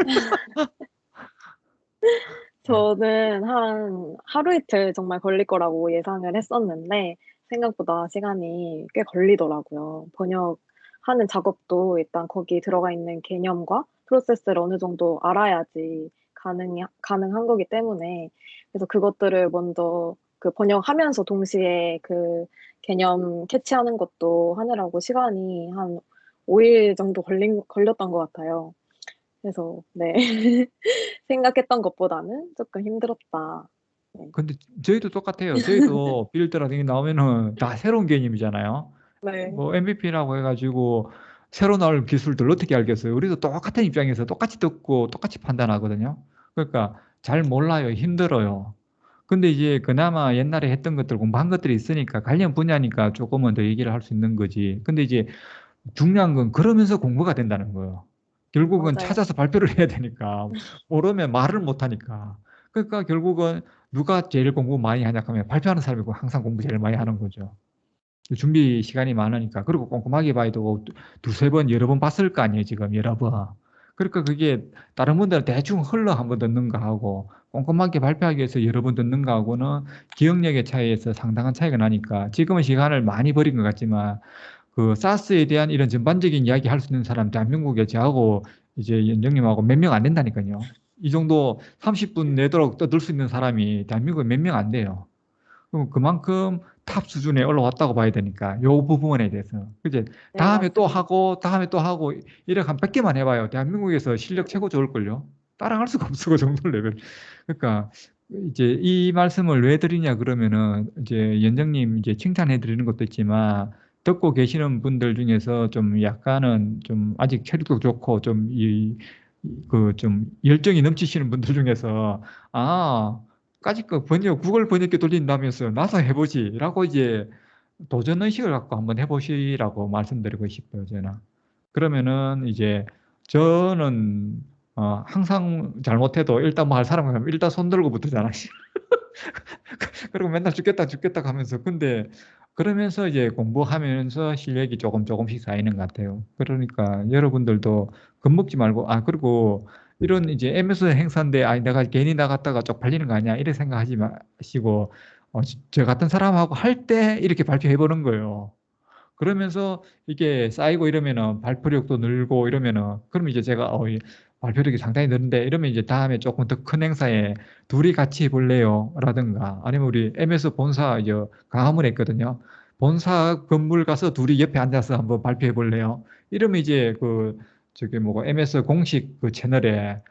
저는 한 하루 이틀 정말 걸릴 거라고 예상을 했었는데 생각보다 시간이 꽤 걸리더라고요. 번역하는 작업도 일단 거기 들어가 있는 개념과 프로세스를 어느 정도 알아야지 가능한 거기 때문에 그래서 그것들을 먼저 그 번역하면서 동시에 그 개념 캐치하는 것도 하느라고 시간이 한 5일 정도 걸렸던 것 같아요. 그래서 네. 생각했던 것보다는 조금 힘들었다. 네. 근데 저희도 똑같아요. 저희도 빌드라든지 나오면은 다 새로운 개념이잖아요. 네. 뭐 MVP라고 해가지고 새로 나올 기술들 어떻게 알겠어요? 우리도 똑같은 입장에서 똑같이 듣고 똑같이 판단하거든요. 그러니까 잘 몰라요. 힘들어요. 근데 이제 그나마 옛날에 했던 것들 공부한 것들이 있으니까 관련 분야니까 조금은 더 얘기를 할 수 있는 거지. 근데 이제 중요한 건 그러면서 공부가 된다는 거예요. 결국은 맞아요. 찾아서 발표를 해야 되니까 모르면 말을 못 하니까. 그러니까 결국은 누가 제일 공부 많이 하냐 하면 발표하는 사람이고 항상 공부 제일 많이 하는 거죠. 준비 시간이 많으니까. 그리고 꼼꼼하게 봐도 두세 번, 여러 번 봤을 거 아니에요, 지금 여러 번. 그러니까 그게 다른 분들은 대충 흘러 한 번 듣는 거 하고 꼼꼼하게 발표하기 위해서 여러 번 듣는 거 하고는 기억력의 차이에서 상당한 차이가 나니까 지금은 시간을 많이 버린 것 같지만 그 사스에 대한 이런 전반적인 이야기 할 수 있는 사람 대한민국에 저하고 이제 연정님하고 몇 명 안 된다니까요. 이 정도 30분 내도록 떠들 수 있는 사람이 대한민국에 몇 명 안 돼요. 그럼 그만큼 탑 수준에 올라왔다고 봐야 되니까 요 부분에 대해서 이제 네, 다음에 또 맞습니다. 하고 다음에 또 하고 이렇게 한 100개만 해봐요. 대한민국에서 실력 최고 좋을걸요. 따라갈 수가 없어 그 정도 레벨. 그러니까 이제 이 말씀을 왜 드리냐 그러면은 이제 연정님 이제 칭찬해 드리는 것도 있지만 듣고 계시는 분들 중에서 좀 약간은 좀 아직 체력도 좋고 좀 좀 열정이 넘치시는 분들 중에서 아 까짓 거 구글 번역기 돌린다면서 나서 해보지라고 이제 도전 의식을 갖고 한번 해보시라고 말씀드리고 싶어요, 저는. 그러면은 이제 저는 항상 잘못해도 일단 뭐 할 사람 하면 일단 손 들고부터잖아. 그리고 맨날 죽겠다 죽겠다 하면서 근데 그러면서 이제 공부하면서 실력이 조금씩 쌓이는 것 같아요. 그러니까 여러분들도 겁먹지 말고 그리고 이런 이제 MS 행사인데 내가 괜히 나갔다가 쪽팔리는 거 아니야 이렇게 생각하지 마시고 저 같은 사람하고 할 때 이렇게 발표해 보는 거예요. 그러면서 이게 쌓이고 이러면은 발표력도 늘고 이러면은 그럼 이제 제가 이 발표력이 상당히 늘는데 이러면 이제 다음에 조금 더 큰 행사에 둘이 같이 해볼래요? 라든가 아니면 우리 MS 본사 이제 광화문에 있거든요. 본사 건물 가서 둘이 옆에 앉아서 한번 발표해 볼래요? 이러면 이제 그 저기 뭐고 MS 공식 그 채널에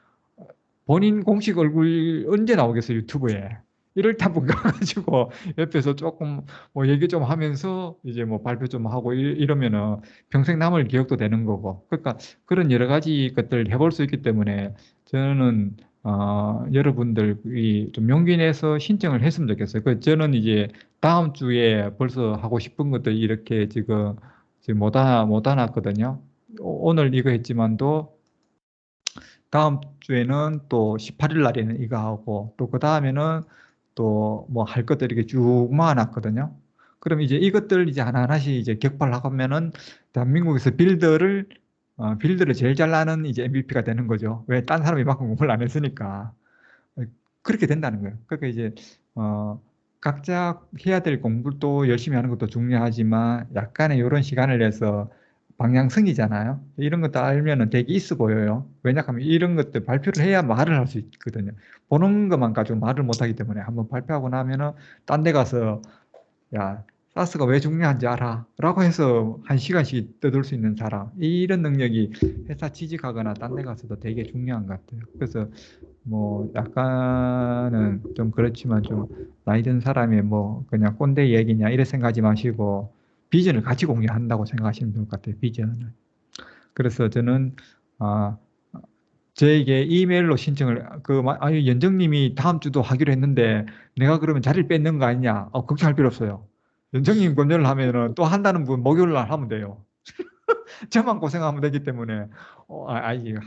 본인 공식 얼굴 언제 나오겠어요? 유튜브에. 이럴 때 한번 가가지고 옆에서 조금 뭐 얘기 좀 하면서 이제 뭐 발표 좀 하고 이러면은 평생 남을 기억도 되는 거고. 그러니까 그런 여러 가지 것들을 해볼 수 있기 때문에 저는 여러분들이 좀 용기 내서 신청을 했으면 좋겠어요. 저는 이제 다음 주에 벌써 하고 싶은 것들 이렇게 지금 못 해놨거든요. 오늘 이거 했지만도 다음 주에는 또 18일 날에는 이거 하고 또 그 다음에는 또 뭐 할 것들 이렇게 쭉 모아놨거든요. 그럼 이제 이것들 이제 하나하나씩 이제 격발하면은 대한민국에서 빌드를 제일 잘 나는 이제 MVP가 되는 거죠. 왜? 딴 사람이 이만큼 공부를 안 했으니까. 그렇게 된다는 거예요. 그러니까 이제 각자 해야 될 공부도 열심히 하는 것도 중요하지만 약간의 이런 시간을 내서 방향성이잖아요. 이런 것도 알면은 되게 있어 보여요. 왜냐하면 이런 것들 발표를 해야 말을 할 수 있거든요. 보는 것만 가지고 말을 못 하기 때문에 한번 발표하고 나면은 딴 데 가서 야, 사스가 왜 중요한지 알아? 라고 해서 한 시간씩 떠들 수 있는 사람. 이런 능력이 회사 취직하거나 딴 데 가서도 되게 중요한 것 같아요. 그래서 뭐 약간은 좀 그렇지만 좀 나이 든 사람이 뭐 그냥 꼰대 얘기냐 이래 생각하지 마시고 비전을 같이 공유한다고 생각하시면 좋을 것 같아요. 비전을. 그래서 저는 아 저에게 이메일로 신청을 아니 연정님이 다음 주도 하기로 했는데 내가 그러면 자리를 뺏는 거 아니냐? 걱정할 필요 없어요. 연정님 검열을 하면은 또 한다는 분 목요일 날 하면 돼요. 저만 고생하면 되기 때문에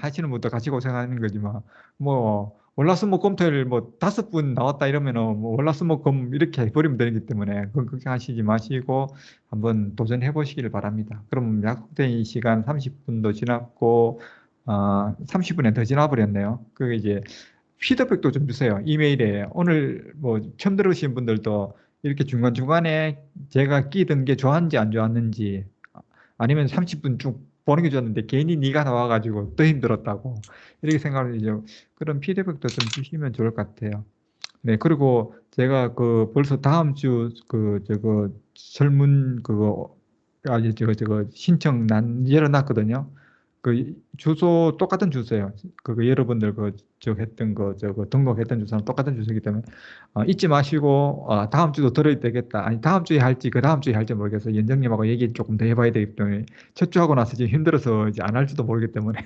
하시는 분도 같이 고생하는 거지만 뭐 월화수목금토일 뭐 5분 나왔다 이러면은 뭐 월화수목금 이렇게 해버리면 되기 때문에 그건 걱정하시지 마시고 한번 도전해 보시기를 바랍니다. 그럼 약속된 시간 30분도 지났고 30분에 더 지나버렸네요. 그 이제 피드백도 좀 주세요. 이메일에 오늘 뭐 처음 들으신 분들도 이렇게 중간중간에 제가 끼던 게 좋았는지 안 좋았는지 아니면 30분 쭉 보는 게 좋았는데 괜히 네가 나와가지고 더 힘들었다고 이렇게 생각하죠. 그런 피드백도 좀 주시면 좋을 것 같아요. 네, 그리고 제가 그 벌써 다음 주 그 저거 설문 그거 저거 신청 열어놨거든요. 그 주소 똑같은 주소예요. 그거 여러분들 저 했던 거 저거 등록했던 주소랑 똑같은 주소이기 때문에 잊지 마시고 다음 주도 들어야 되겠다. 아니 다음 주에 할지 그 다음 주에 할지 모르겠어요. 연정님하고 얘기 조금 더 해봐야 되기 때문에 첫 주 하고 나서 지금 힘들어서 이제 안 할지도 모르기 때문에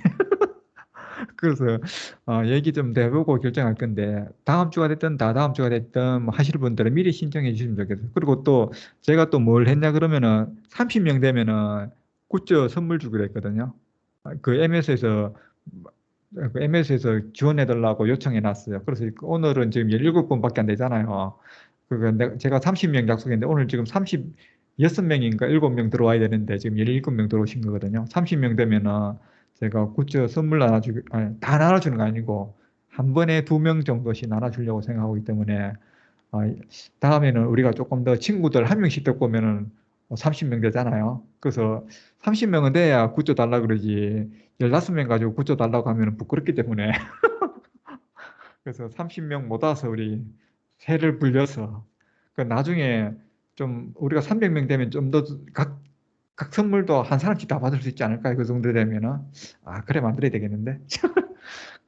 그래서 얘기 좀 더 해보고 결정할 건데 다음 주가 됐든 다다음 주가 됐든 뭐 하실 분들은 미리 신청해 주시면 좋겠어요. 그리고 또 제가 또 뭘 했냐 그러면은 30명 되면은 굿즈 선물 주기로 했거든요. 그 MS에서 지원해 달라고 요청해 놨어요. 그래서 오늘은 지금 17분밖에 안 되잖아요. 제가 30명 약속했는데 오늘 지금 36명인가 7명 들어와야 되는데 지금 17명 들어오신 거거든요. 30명 되면은 제가 굿즈 선물 다 나눠주는 거 아니고 한 번에 2명 정도씩 나눠주려고 생각하기 때문에 다음에는 우리가 조금 더 친구들 한 명씩 데리고 오면은 30명 되잖아요. 그래서 30명은 돼야 굿즈 달라 그러지 15명 가지고 굿즈 달라고 하면 부끄럽기 때문에 그래서 30명 못 와서 우리 세를 불려서 나중에 좀 우리가 300명 되면 좀 더 각 선물도 한 사람씩 다 받을 수 있지 않을까요? 그 정도 되면은 그래 만들어야 되겠는데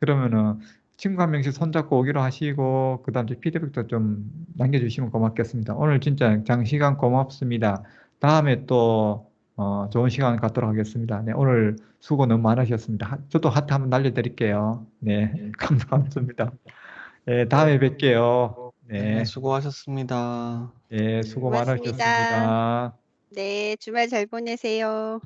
그러면은 친구 한 명씩 손잡고 오기로 하시고 그다음 이제 피드백도 좀 남겨주시면 고맙겠습니다. 오늘 진짜 장시간 고맙습니다. 다음에 또 좋은 시간 갖도록 하겠습니다. 네, 오늘 수고 너무 많으셨습니다. 저도 하트 한번 날려드릴게요. 네, 감사합니다. 네, 다음에 뵐게요. 네, 네, 수고하셨습니다. 네, 수고 고맙습니다. 많으셨습니다. 네, 주말 잘 보내세요.